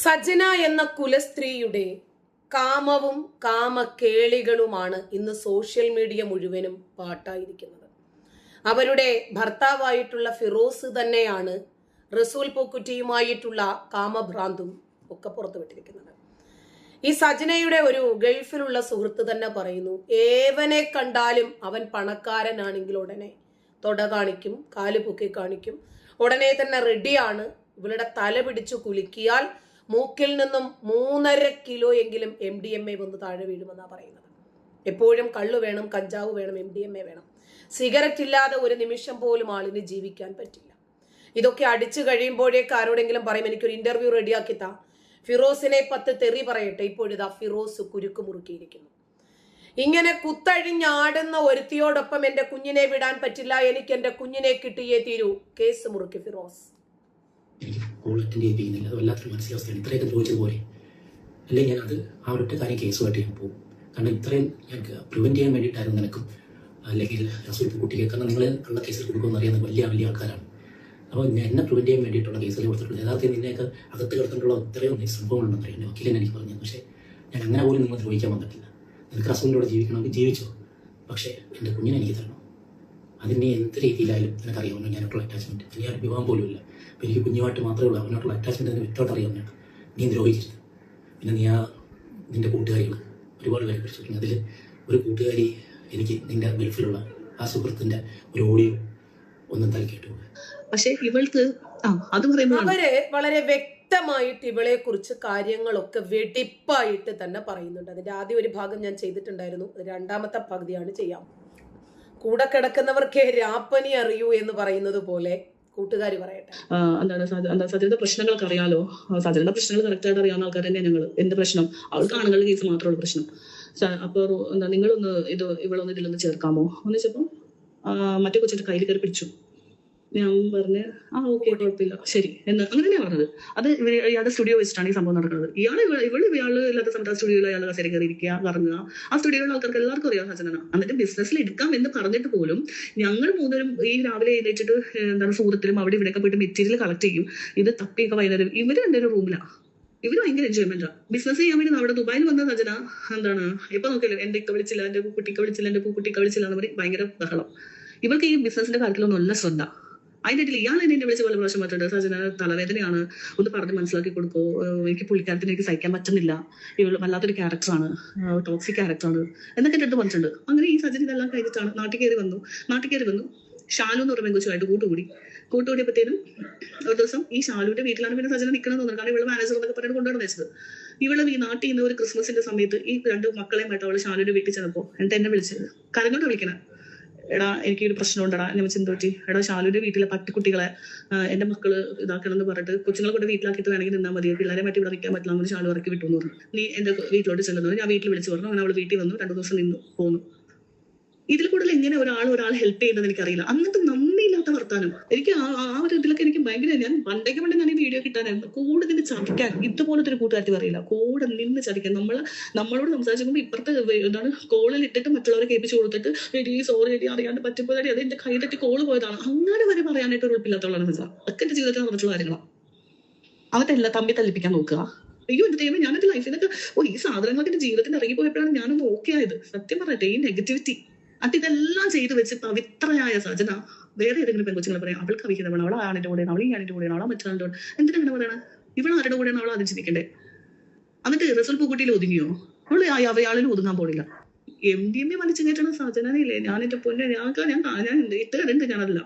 സജന എന്ന കുലസ്ത്രീയുടെ കാമവും കാമക്കേളികളുമാണ് ഇന്ന് social media മുഴുവനും പാട്ടായിരിക്കുന്നത്. അവരുടെ ഭർത്താവായിട്ടുള്ള ഫിറോസ് തന്നെയാണ് റസൂൽ പൂക്കുറ്റിയുമായിട്ടുള്ള കാമഭ്രാന്തും ഒക്കെ പുറത്തുവിട്ടിരിക്കുന്നത്. ഈ സജനയുടെ ഒരു ഗൾഫിലുള്ള സുഹൃത്ത് തന്നെ പറയുന്നു, ഏവനെ കണ്ടാലും അവൻ പണക്കാരനാണെങ്കിൽ ഉടനെ തൊട കാണിക്കും, കാല് പൊക്കി കാണിക്കും, ഉടനെ തന്നെ റെഡിയാണ്. ഇവളുടെ തല പിടിച്ചു കുലുക്കിയാൽ മൂക്കിൽ നിന്നും 3.5 കിലോ എങ്കിലും MDMA വന്ന് താഴെ വീഴുമെന്നാണ് പറയുന്നത്. എപ്പോഴും കള്ളു വേണം, കഞ്ചാവ് വേണം, MDMA വേണം. സിഗരറ്റ് ഇല്ലാതെ ഒരു നിമിഷം പോലും ആളിന് ജീവിക്കാൻ പറ്റില്ല. ഇതൊക്കെ അടിച്ചു കഴിയുമ്പോഴേക്ക് ആരോടെങ്കിലും പറയും, എനിക്കൊരു ഇന്റർവ്യൂ റെഡിയാക്കി താ, ഫിറോസിനെ 10 തെറി പറയട്ടെ. ഇപ്പോഴിതാ ഫിറോസ് കുരുക്ക് മുറുക്കിയിരിക്കുന്നു. ഇങ്ങനെ കുത്തഴിഞ്ഞാടുന്ന ഒരുത്തിയോടൊപ്പം എന്റെ കുഞ്ഞിനെ വിടാൻ പറ്റില്ല, എനിക്ക് എന്റെ കുഞ്ഞിനെ കിട്ടിയേ തീരൂ, കേസ് മുറുക്കി ഫിറോസ്. എനിക്ക് കോൾ അറ്റൻഡ് ചെയ്യിപ്പിക്കുന്നില്ല, അത് വല്ലാത്തൊരു മാനസികാവസ്ഥയാണ്. ഇത്രയൊക്കെ ചോദിച്ചത് പോലെ അല്ലെങ്കിൽ ഞാൻ അത് ആ ഒരൊറ്റ കാര്യം കേസുമായിട്ട് ഞാൻ പോകും. കാരണം ഇത്രയും ഞങ്ങൾക്ക് പ്രിവെന്റ് ചെയ്യാൻ വേണ്ടിയിട്ടായിരുന്നു നിനക്കും അല്ലെങ്കിൽ റസൂൽ കുട്ടിക്ക്, കാരണം നിങ്ങൾ ഉള്ള കേസിൽ കൊടുക്കുമെന്ന് അറിയാവുന്ന വലിയ വലിയ ആൾക്കാരാണ്. അപ്പോൾ എന്നെ പ്രിവെന്റ് ചെയ്യാൻ വേണ്ടിയിട്ടുള്ള കേസുകൾ കൊടുത്തിട്ടുണ്ട്. യഥാർത്ഥത്തിൽ നിന്നെയൊക്കെ അകത്ത് കിടത്തിട്ടുള്ള ഇത്രയും സംഭവങ്ങളുണ്ടെന്ന് അറിയാം. എൻ്റെ വക്കീലിനെ എനിക്ക് പറഞ്ഞു. പക്ഷേ ഞാൻ അങ്ങനെ പോലും നിങ്ങൾ ദ്രോഹിക്കാൻ വന്നിട്ടില്ല. നിനക്ക് റസൂലിനോട് ജീവിക്കണമെങ്കിൽ ജീവിച്ചോ, പക്ഷേ എൻ്റെ കുഞ്ഞിനെ എനിക്ക് തരണം. അതിനെ എന്ത് രീതിയിലായാലും എനിക്കറിയാവുന്ന ഞാനായിട്ടുള്ള അറ്റാച്ച്മെൻറ്റ്. ഇനി ഞാൻ വിവാഹം പോലും ഇല്ല. അപ്പോൾ എനിക്ക് കുഞ്ഞുമായിട്ട് മാത്രമേ ഉള്ളൂ. അവനായിട്ടുള്ള അറ്റാച്ച്മെൻറ്റ് അതിന് വ്യക്തമായിട്ട് അറിയാവുന്നതാണ്. നീ ദ്രോഹിക്കരുത്. പിന്നെ നീ നിൻ്റെ കൂട്ടുകാരികൾ ഒരുപാട് പേരെ പിടിച്ചു. അതിൽ ഒരു കൂട്ടുകാരി എനിക്ക് നിൻ്റെ ഗൾഫിലുള്ള ആ സുഹൃത്തിൻ്റെ ഒരു ഓഡിയോ ഒന്നും തലക്കേട്ടു. പക്ഷെ ഇവൾക്ക് അത് പറയുമ്പോൾ അവര് വളരെ വ്യക്തമായിട്ട് ഇവളെ കുറിച്ച് കാര്യങ്ങളൊക്കെ വെടിപ്പായിട്ട് തന്നെ പറയുന്നുണ്ട്. അതിന്റെ ആദ്യ ഒരു ഭാഗം ഞാൻ ചെയ്തിട്ടുണ്ടായിരുന്നു. രണ്ടാമത്തെ പകുതിയാണ് ചെയ്യാം. കൂടെ കിടക്കുന്നവർക്ക് രാപ്പനി അറിയൂ എന്ന് പറയുന്നത് പോലെ കൂട്ടുകാരി പറയട്ടെ. എന്താണ് സജയുടെ പ്രശ്നങ്ങളൊക്കെ അറിയാലോ. സജയുടെ പ്രശ്നങ്ങൾ കറക്റ്റായിട്ട് അറിയാവുന്ന ആൾക്കാർ തന്നെ ഞങ്ങൾ. എന്റെ പ്രശ്നം അവൾക്ക് ആണുങ്ങളുടെ കേസ് മാത്രമുള്ള പ്രശ്നം. അപ്പൊ എന്താ നിങ്ങളൊന്ന് ഇവളൊന്ന് ഇതിലൊന്ന് ചേർക്കാമോ എന്ന് വെച്ചപ്പോ മറ്റേ കൊച്ചിന്റെ കയ്യിൽ കയറി പിടിച്ചു. ഞാൻ പറഞ്ഞ് ഓക്കെ കുഴപ്പമില്ല ശരി എന്ന് അങ്ങനെ തന്നെയാണ് പറഞ്ഞത്. അത് ഇയാളുടെ സ്റ്റുഡിയോ വെച്ചിട്ടാണ് ഈ സംഭവം നടക്കുന്നത്. ഇയാള് ഇല്ലാത്ത സമയത്ത് ആ സ്റ്റുഡിയോയിൽ അയാൾ കസേര കയറി ഇരിക്കുക, കറങ്ങുക. ആ സ്റ്റുഡിയോയിലുള്ള ആൾക്കാർക്ക് എല്ലാവർക്കും അറിയാം സജന. എന്നിട്ട് ബിസിനസ്സിൽ എടുക്കാം എന്ന് പറഞ്ഞിട്ട് പോലും ഞങ്ങൾ മൂന്നരും ഈ രാവിലെ എഴുന്നേറ്റിട്ട് എന്താണ് സുഹൃത്തിലും അവിടെ ഇവിടെയൊക്കെ പോയിട്ട് മെറ്റീരിയൽ കളക്ട് ചെയ്യും. ഇത് തപ്പിയൊക്കെ വൈകുന്നേരം ഇവര് രണ്ടൊരു റൂമിലാണ്. ഇവര് ഭയങ്കര എൻജോയ്മെന്റാണ്. ബിസിനസ് ചെയ്യാൻ വേണ്ടി അവിടെ ദുബായിൽ വന്ന സജന എന്താണ് ഇപ്പൊ നോക്കിയല്ലോ, എന്റെ ഇക്ക വിളിച്ചില്ല, എന്റെ കുട്ടിക്ക് വിളിച്ചില്ല, എന്റെ പൂക്കുട്ടിക്ക് വിളിച്ചില്ല എന്ന് പറയും. ഭയങ്കര ബഹളം. ഇവർക്ക് ഈ ബിസിനസിന്റെ കാര്യത്തിലൊന്നും നല്ല ശ്രദ്ധ. അതിൻ്റെ ഇടയിൽ ഇയാൾ എന്നെ വിളിച്ച് പല പ്രാവശ്യം പറഞ്ഞിട്ടുണ്ട്, സജന തലവേദനയാണ്, ഒന്ന് പറഞ്ഞ് മനസ്സിലാക്കി കൊടുക്കോ, എനിക്ക് പുള്ളിക്കാരത്തിന് എനിക്ക് സഹിക്കാൻ പറ്റുന്നില്ല, ഇവൾ വല്ലാത്തൊരു ക്യാരക്ടറാണ്, ടോക്സിക് ക്യാരക്ടറാണ് എന്നൊക്കെ എൻ്റെ അടുത്ത് പറഞ്ഞിട്ടുണ്ട്. അങ്ങനെ ഈ സജന ഇതെല്ലാം കഴിഞ്ഞിട്ടാണ് നാട്ടിൽ കയറി വന്നു. ഷാലു എന്ന് പറഞ്ഞ പെങ്കൊച്ചുമായിട്ട് കൂട്ടുകൂടിയപ്പോഴത്തേനും ഒരു ദിവസം ഈ ഷാലുവിന്റെ വീട്ടിലാണ് പിന്നെ സജന നിൽക്കണം തോന്നുന്നത്. കാരണം ഇവള് മാനേജർ എന്നൊക്കെ പറഞ്ഞിട്ട് കൊണ്ടുവന്ന് വെച്ചത്. ഇവള് ഈ നാട്ടിൽ നിന്ന് ഒരു ക്രിസ്മസിന്റെ സമയത്ത് ഈ 2 മക്കളെയുമായിട്ട് അവള് ഷാലുവിന്റെ വീട്ടിൽ ചെന്നപ്പോ എന്നെ വിളിച്ചത് കരഞ്ഞോണ്ട് വിളിക്കണേ, എടാ എനിക്കൊരു പ്രശ്നം ഉണ്ടടാ. ഞാൻ ചിന്തോറ്റി എടാ ഷാലുവിന്റെ വീട്ടിലെ പട്ടിക്കുട്ടികളെ എന്റെ മക്കള് ഇതാക്കണം എന്ന് പറഞ്ഞിട്ട് കൊച്ചുങ്ങളെ കൊണ്ട് വീട്ടിലാക്കിയിട്ട് വേണമെങ്കിൽ നിന്നാൽ മതി, പിള്ളേരെ മറ്റു ഇവിടെ നിൽക്കാൻ പറ്റില്ല എന്ന് ഷാലു ഇറക്കി വിട്ടു എന്ന് പറഞ്ഞു. നീ എന്റെ വീട്ടിലോട്ട് ചെല്ലുന്നത് ഞാൻ വീട്ടിൽ വിളിച്ചു പറഞ്ഞു. അങ്ങനെ അവള് വീട്ടിൽ വന്നു, 2 ദിവസം നിന്നു പോന്നു. ഇതിൽ കൂടുതൽ എങ്ങനെ ഒരാൾ ഹെൽപ്പ് ചെയ്യുന്നത് എനിക്കറിയില്ല. അന്നത്തെ നന്ദിയില്ലാത്ത വർത്താനം എനിക്ക് ആ ഒരു ഇതിലൊക്കെ എനിക്ക് ഭയങ്കര, ഞാൻ പണ്ടേക്ക് ഞാൻ ഈ വീഡിയോ കിട്ടാനായിരുന്നു കൂടെ നിന്ന് ചതിക്കാൻ. ഇതുപോലത്തെ ഒരു കൂട്ടുകാരത്തി പറയില്ല, കൂടെ നിന്ന് ചതിക്കാൻ. നമ്മളോട് സംസാരിക്കുമ്പോൾ ഇപ്പുറത്തെ എന്താണ് കോളിൽ ഇട്ടിട്ട് മറ്റുള്ളവരെ കേൾപ്പിച്ചു കൊടുത്തിട്ട് എടി സോറി എടി അറിയാണ്ട് പറ്റിപ്പോയി, അത് എന്റെ കൈ തട്ടി കോള് പോയതാണ്, അങ്ങനെ വരെ പറയാനായിട്ട് ഒരു ഉറപ്പില്ലാത്തവളാണ് മനസ്സിലാ. അതൊക്കെ എന്റെ ജീവിതത്തിൽ നടന്നിട്ടുള്ള കാര്യങ്ങളാണ്. അവരുടെ എല്ലാം തമ്പി തല്ലിപ്പിക്കാൻ നോക്കുക. അയ്യോ എന്റെ ദൈവം, ഞാൻ എന്റെ ലൈഫിലൊക്കെ ഈ സാധനങ്ങളൊക്കെ എന്റെ ജീവിതത്തിൽ ഇറങ്ങി പോയപ്പോഴാണ് ഞാനൊന്ന് ഓക്കെ ആയത്. സത്യം പറയട്ടെ, ഈ നെഗറ്റിവിറ്റി ഇതെല്ലാം ചെയ്ത് വെച്ച് പവിത്രയായ സജന വേറെ ഏതെങ്കിലും പെൺകൊച്ചുങ്ങളെ പറയാം അവൾക്ക് അവിഹിതമാണ്, അവൾ ആണിന്റെ കൂടെയാണ്, അവൾ ഈ ആണിന്റെ കൂടെയാണ്, അവളെ മറ്റൊരാളുടെ കൂടെ. എന്തിനാണ് പറയണത്? ഇവൾ ആരുടെ കൂടെയാണ് അവൾ ആദ്യം ചിന്തിക്കണ്ടേ? എന്നിട്ട് റസൂൽ പൂക്കുട്ടിയിൽ ഒതുങ്ങിയോ? അവള് അവയാളിൽ ഒതുങ്ങാൻ പോണില്ല. MDMA വലിച്ചു കയറ്റണ സജനയില്ലേ, ഞാൻ എന്റെ പൊന്നെ ഞാൻ ഇട്ടുകരുണ്ട്. ഞാനല്ല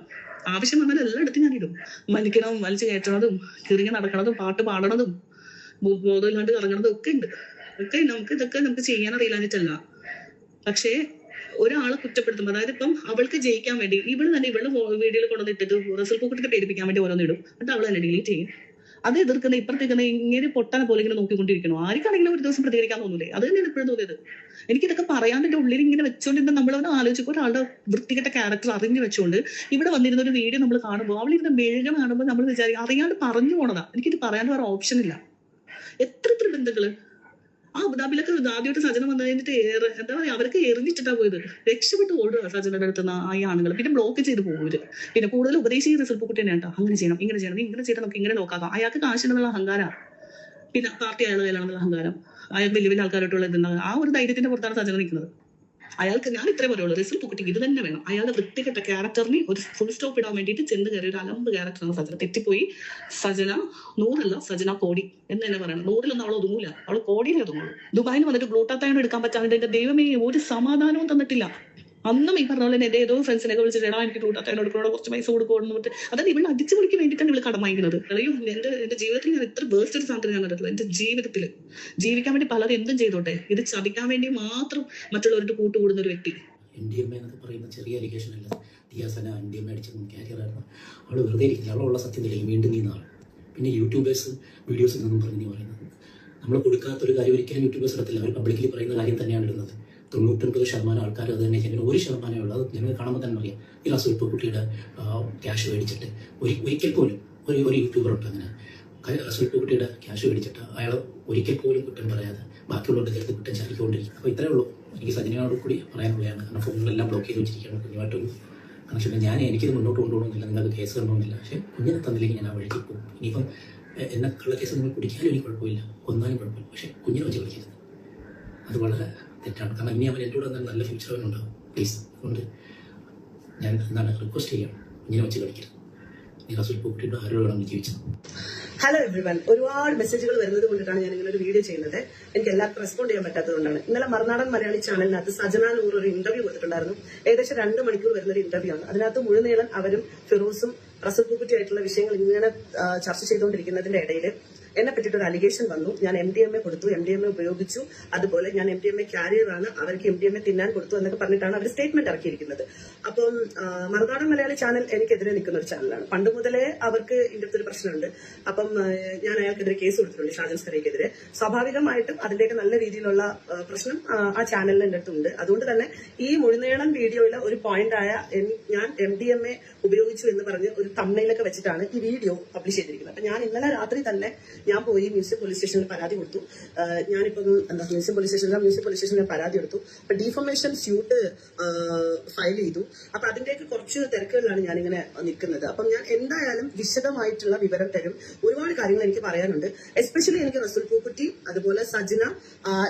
ആവശ്യം വന്നാൽ എല്ലായിടത്തും ഞാനിടും. വലിച്ചു കയറ്റണതും കിറിങ്ങി നടക്കണതും പാട്ട് പാടണതും ബോധമില്ലാണ്ട് കറങ്ങണതും ഒക്കെ ഉണ്ട്. ഇതൊക്കെ നമുക്ക് ചെയ്യാൻ അറിയില്ലാഞ്ഞിട്ടല്ല. പക്ഷേ ഒരാളെ കുറ്റപ്പെടുത്തുമ്പോൾ, അതായത് ഇപ്പം അവൾക്ക് ജയിക്കാൻ വേണ്ടി ഇവള് വീഡിയോയിൽ കൊണ്ടുവന്നിട്ടിട്ട് റസൂൽ പൂക്കുട്ടിയെ പേടിപ്പിക്കാൻ വേണ്ടി ഓരോന്നിടും. എന്നിട്ട് അവൾ തന്നെ ഡിലീറ്റ് ചെയ്യും. അത് എതിർക്കുന്ന ഇപ്പുറത്തേക്കുന്ന ഇങ്ങനെ പൊട്ടാനെ പോലെ ഇങ്ങനെ നോക്കിക്കൊണ്ടിരിക്കണോ? ആർക്കാണെങ്കിലും ഒരു ദിവസം പ്രതികരിക്കാൻ തോന്നൂലേ? അത് തന്നെയാണ് ഇപ്പോഴും തോന്നിയത്. എനിക്കിതൊക്കെ പറയാൻ എന്റെ ഉള്ളിൽ ഇങ്ങനെ വെച്ചോണ്ടിരുന്ന നമ്മളവനെ ആലോചിച്ചപ്പോൾ ഒരാളുടെ വൃത്തികെട്ട ക്യാരക്ടർ അറിഞ്ഞു വെച്ചുകൊണ്ട് ഇവിടെ വന്നിരുന്ന ഒരു വീഡിയോ നമ്മൾ കാണുമ്പോൾ അവൾ ഇതിന്റെ മെഴുകണ കാണുമ്പോൾ നമ്മൾ വിചാരിക്കും അറിയാണ്ട് പറഞ്ഞു പോണതാ. എനിക്കിത് പറയാണ്ട് വേറെ ഓപ്ഷൻ ഇല്ല. എത്ര ബന്ധുക്കള് അബുദാബിലൊക്കെ ആദ്യമായിട്ട് സജന വന്നു കഴിഞ്ഞിട്ട് എന്താ പറയാ, അവർക്ക് എറിഞ്ഞിട്ടാ പോയത്. രക്ഷപ്പെട്ട് ഓടുക സജനയുടെ അടുത്ത് ഈ ആണുങ്ങൾ. പിന്നെ ബ്ലോക്ക് ചെയ്ത് പോകും. പിന്നെ കൂടുതൽ ഉപദേശിക്കുന്ന റിസൾട്ട് കുട്ടി തന്നെ കേട്ടോ, അങ്ങനെ ചെയ്യണം ഇങ്ങനെ ചെയ്യണം, ഇങ്ങനെ ചെയ്യണം, നമുക്ക് ഇങ്ങനെ നോക്കാം. അയാൾക്ക് കാശുണ്ടെന്നുള്ള അഹങ്കാരം. പിന്നെ പാർട്ടി അയാളുടെ കയ്യിലാണെന്നുള്ള അഹങ്കാരം, അയാൾ വലിയ വലിയ ആൾക്കാരായിട്ടുള്ള ഇതുണ്ടാകും. ആ ഒരു ധൈര്യത്തിന്റെ പുറത്താണ് സജന നിൽക്കുന്നത്. അയാൾക്ക് ഞാൻ ഇത്രേ പറയുള്ളൂ, റസൂൽ പൂക്കുട്ടിക്ക് ഇത് തന്നെ വേണം. അയാളുടെ വൃത്തികെട്ട ക്യാരക്ടറിന് ഒരു ഫുൾ സ്റ്റോപ്പ് ഇടാൻ വേണ്ടിയിട്ട് ചെന്ന് കയറിയ ഒരു അലമ്പ് ക്യാരക്ടറാണ് സജന. തെറ്റിപ്പോയി. സജന 100 അല്ല, സജന കോടി എന്ന് തന്നെ പറയണം. 100 അവൾ ഒതുങ്ങൂല, അവൾ കോടിയിലേ ഒതുങ്ങുള്ളൂ. ദുബായിൽ വന്നിട്ട് ഗ്ലൂട്ടാത്തയോട് എടുക്കാൻ പറ്റാതെ എന്റെ ദൈവമേ ഒരു സമാധാനവും തന്നിട്ടില്ല. അന്നും ഈ പറഞ്ഞ പോലെ എന്റെ ഏതോ ഫ്രണ്ട്സിനൊക്കെ വിളിച്ചിട്ട് എടാ എനിക്ക് ഗ്ലൂട്ടാത്തയോട് കുറച്ച് പൈസ കൊടുക്കണം എന്നിട്ട് അതായത് ഇവളെ അടിച്ചു പൊളിക്ക് വേണ്ടിയിട്ടാണ് ഇവള് കടമായിരിക്കുന്നത്. അയ്യോ എന്റെ ജീവിതത്തിൽ ഞാൻ ഇത്ര വേസ്റ്റ് ഒരു സാധനത്തിൽ ഞാൻ കണ്ടിട്ടില്ല. എന്റെ ജീവിതത്തിൽ ജീവിക്കാൻ വേണ്ടി പലരും എന്തും ചെയ്തോട്ടെ, ഇത് ചതിക്കാൻ വേണ്ടി മാത്രം മറ്റുള്ളവരുടെ കൂട്ടുകൂടുന്ന ഒരു വ്യക്തി. MDMA എന്നൊക്കെ പറയുന്ന ചെറിയ അലിഗേഷൻ അല്ല. ദിയാസന MDMA അടിച്ച ക്യാരിയറായിരുന്നു. അവൾ വെറുതെ ഇരിക്കില്ല, അവളുള്ള സത്യം തെളിയും വീണ്ടും നീന്നാണ്. പിന്നെ യൂട്യൂബേഴ്സ് വീഡിയോസിൽ നിന്നും പറഞ്ഞ് നീ പറയുന്നത് നമ്മൾ കൊടുക്കാത്തൊരു കാര്യം ഒരിക്കലും യൂട്യൂബേഴ്സ് ഇടത്തില്ല. അവർ പബ്ലിക്കലി പറയുന്ന കാര്യം തന്നെയാണ് ഇടുന്നത്. 99% ആൾക്കാർ അത് തന്നെ ചെയ്യുന്നത്. 1% ഉള്ളത് ഞങ്ങൾ കാണുമ്പോൾ തന്നെ അറിയാം. ഈ റസൂൽ പൂക്കുട്ടിയുടെ ക്യാഷ് മേടിച്ചിട്ട് ഒരിക്കൽ പോലും ഒരു യൂട്യൂബർ ഉണ്ട് അങ്ങനെ റസൂൽ പൂക്കുട്ടിയുടെ ക്യാഷ് മേടിച്ചിട്ട് അയാൾ ഒരിക്കൽ പോലും കുറ്റം പറയാതെ ബാക്കിയുള്ളവരുടെ ചേർത്ത് കുറ്റം ചാരിക്കൊണ്ടിരിക്കും. അപ്പോൾ ഇത്രയേ ഉള്ളൂ എനിക്ക് സജനയോട് കൂടി പറയാനുള്ളതാണ്. കാരണം ഫോണിലെല്ലാം ബ്ലോക്ക് ചെയ്ത് വെച്ചിരിക്കുകയാണ്. കുഞ്ഞുമായിട്ടൊരു കണക്ഷൻ എനിക്കിത് മുന്നോട്ട് കൊണ്ടുപോകണമെന്നില്ല, നിങ്ങൾക്ക് കേസ് തരണമെന്നില്ല. പക്ഷേ കുഞ്ഞിനെ തന്നില്ലെങ്കിൽ ഞാൻ ആ വഴിക്ക് പോകും. ഇനിയിപ്പം എന്നെ കള്ള കേസ് നിങ്ങൾ കുടിക്കാനും എനിക്ക് കുഴപ്പമില്ല, കൊന്നാലും കുഴപ്പമില്ല. പക്ഷേ കുഞ്ഞിനെ വെച്ച് കളിക്കരുത്, അത് വളരെ തെറ്റാണ്. കാരണം ഇനി അവൻ എൻ്റെ കൂടെ നല്ല ഫ്യൂച്ചർ അവനുണ്ടാവും. പ്ലീസ് അതുകൊണ്ട് ഞാൻ റിക്വസ്റ്റ് ചെയ്യാം, കുഞ്ഞിനെ വെച്ച് കളിക്കരുത്. നീ റസൂൽ പൂക്കുട്ടിയുടെ ആരോടാണ് ജീവിച്ചത്. ഹലോ എവ്രിവൺ, ഒരുപാട് മെസ്സേജുകൾ വരുന്നത് കൊണ്ടിട്ടാണ് ഞാൻ ഇങ്ങനെ ഒരു വീഡിയോ ചെയ്യുന്നത്. എനിക്ക് എല്ലാവർക്കും റെസ്പോണ്ട് ചെയ്യാൻ പറ്റാത്തതുകൊണ്ടാണ്. ഇന്നലെ മറുനാടൻ മലയാളി ചാനലിനകത്ത് സജന നൂർ ഒരു ഇന്റർവ്യൂ കൊടുത്തിട്ടുണ്ടായിരുന്നു. ഏകദേശം 2 മണിക്കൂർ വരുന്ന ഒരു ഇന്റർവ്യൂ ആണ്. അതിനകത്ത് മുഴുനീളൻ അവരും ഫിറോസും റസൂൽ പൂക്കുട്ടി ആയിട്ടുള്ള വിഷയങ്ങൾ ഇങ്ങനെ ചർച്ച ചെയ്തുകൊണ്ടിരിക്കുന്നതിന്റെ ഇടയിൽ എന്നെ പറ്റിയിട്ടൊരു അലിഗേഷൻ വന്നു. ഞാൻ MDMA കൊടുത്തു, MDMA ഉപയോഗിച്ചു, അതുപോലെ ഞാൻ MDMA ക്യാരിയറാണ്, അവർക്ക് MDMA തിന്നാൻ കൊടുത്തു എന്നൊക്കെ പറഞ്ഞിട്ടാണ് അവർ സ്റ്റേറ്റ്മെന്റ് ഇറക്കിയിരിക്കുന്നത്. അപ്പം മറുനാടൻ മലയാളി ചാനൽ എനിക്കെതിരെ നിൽക്കുന്ന ഒരു ചാനലാണ്. പണ്ട് മുതലേ അവർക്ക് ഇതിന്റെ ഒരു പ്രശ്നമുണ്ട്. അപ്പം ഞാൻ അയാൾക്കെതിരെ കേസ് കൊടുത്തിട്ടുണ്ട്, ഷാജൻ സ്കറിയക്കെതിരെ. സ്വാഭാവികമായിട്ടും അതിന്റെയൊക്കെ നല്ല രീതിയിലുള്ള പ്രശ്നം ആ ചാനലിന് എന്റെ അടുത്തുണ്ട്. അതുകൊണ്ട് തന്നെ ഈ മുഴുനീളൻ വീഡിയോയിലെ ഒരു പോയിന്റായ ഞാൻ MDMA ഉപയോഗിച്ചു എന്ന് പറഞ്ഞ് ഒരു തമ്മയിലൊക്കെ വെച്ചിട്ടാണ് ഈ വീഡിയോ പബ്ലിഷ് ചെയ്തിരിക്കുന്നത്. അപ്പൊ ഞാൻ ഇന്നലെ രാത്രി തന്നെ ഞാൻ പോയി മ്യൂസിയം പോലീസ് സ്റ്റേഷനിൽ പരാതി കൊടുത്തു. ഞാനിപ്പം മ്യൂസിയം പോലീസ് സ്റ്റേഷനിൽ പരാതി കൊടുത്തു. അപ്പൊ ഡീഫമേഷൻ സ്യൂട്ട് ഫയൽ ചെയ്തു. അപ്പൊ അതിന്റെയൊക്കെ കുറച്ച് തിരക്കുകളിലാണ് ഞാനിങ്ങനെ നിൽക്കുന്നത്. അപ്പം ഞാൻ എന്തായാലും വിശദമായിട്ടുള്ള വിവരം തരും. ഒരുപാട് കാര്യങ്ങൾ എനിക്ക് പറയാനുണ്ട്. എസ്പെഷ്യലി എനിക്ക് റസൂൽ പൂക്കുട്ടി അതുപോലെ സജന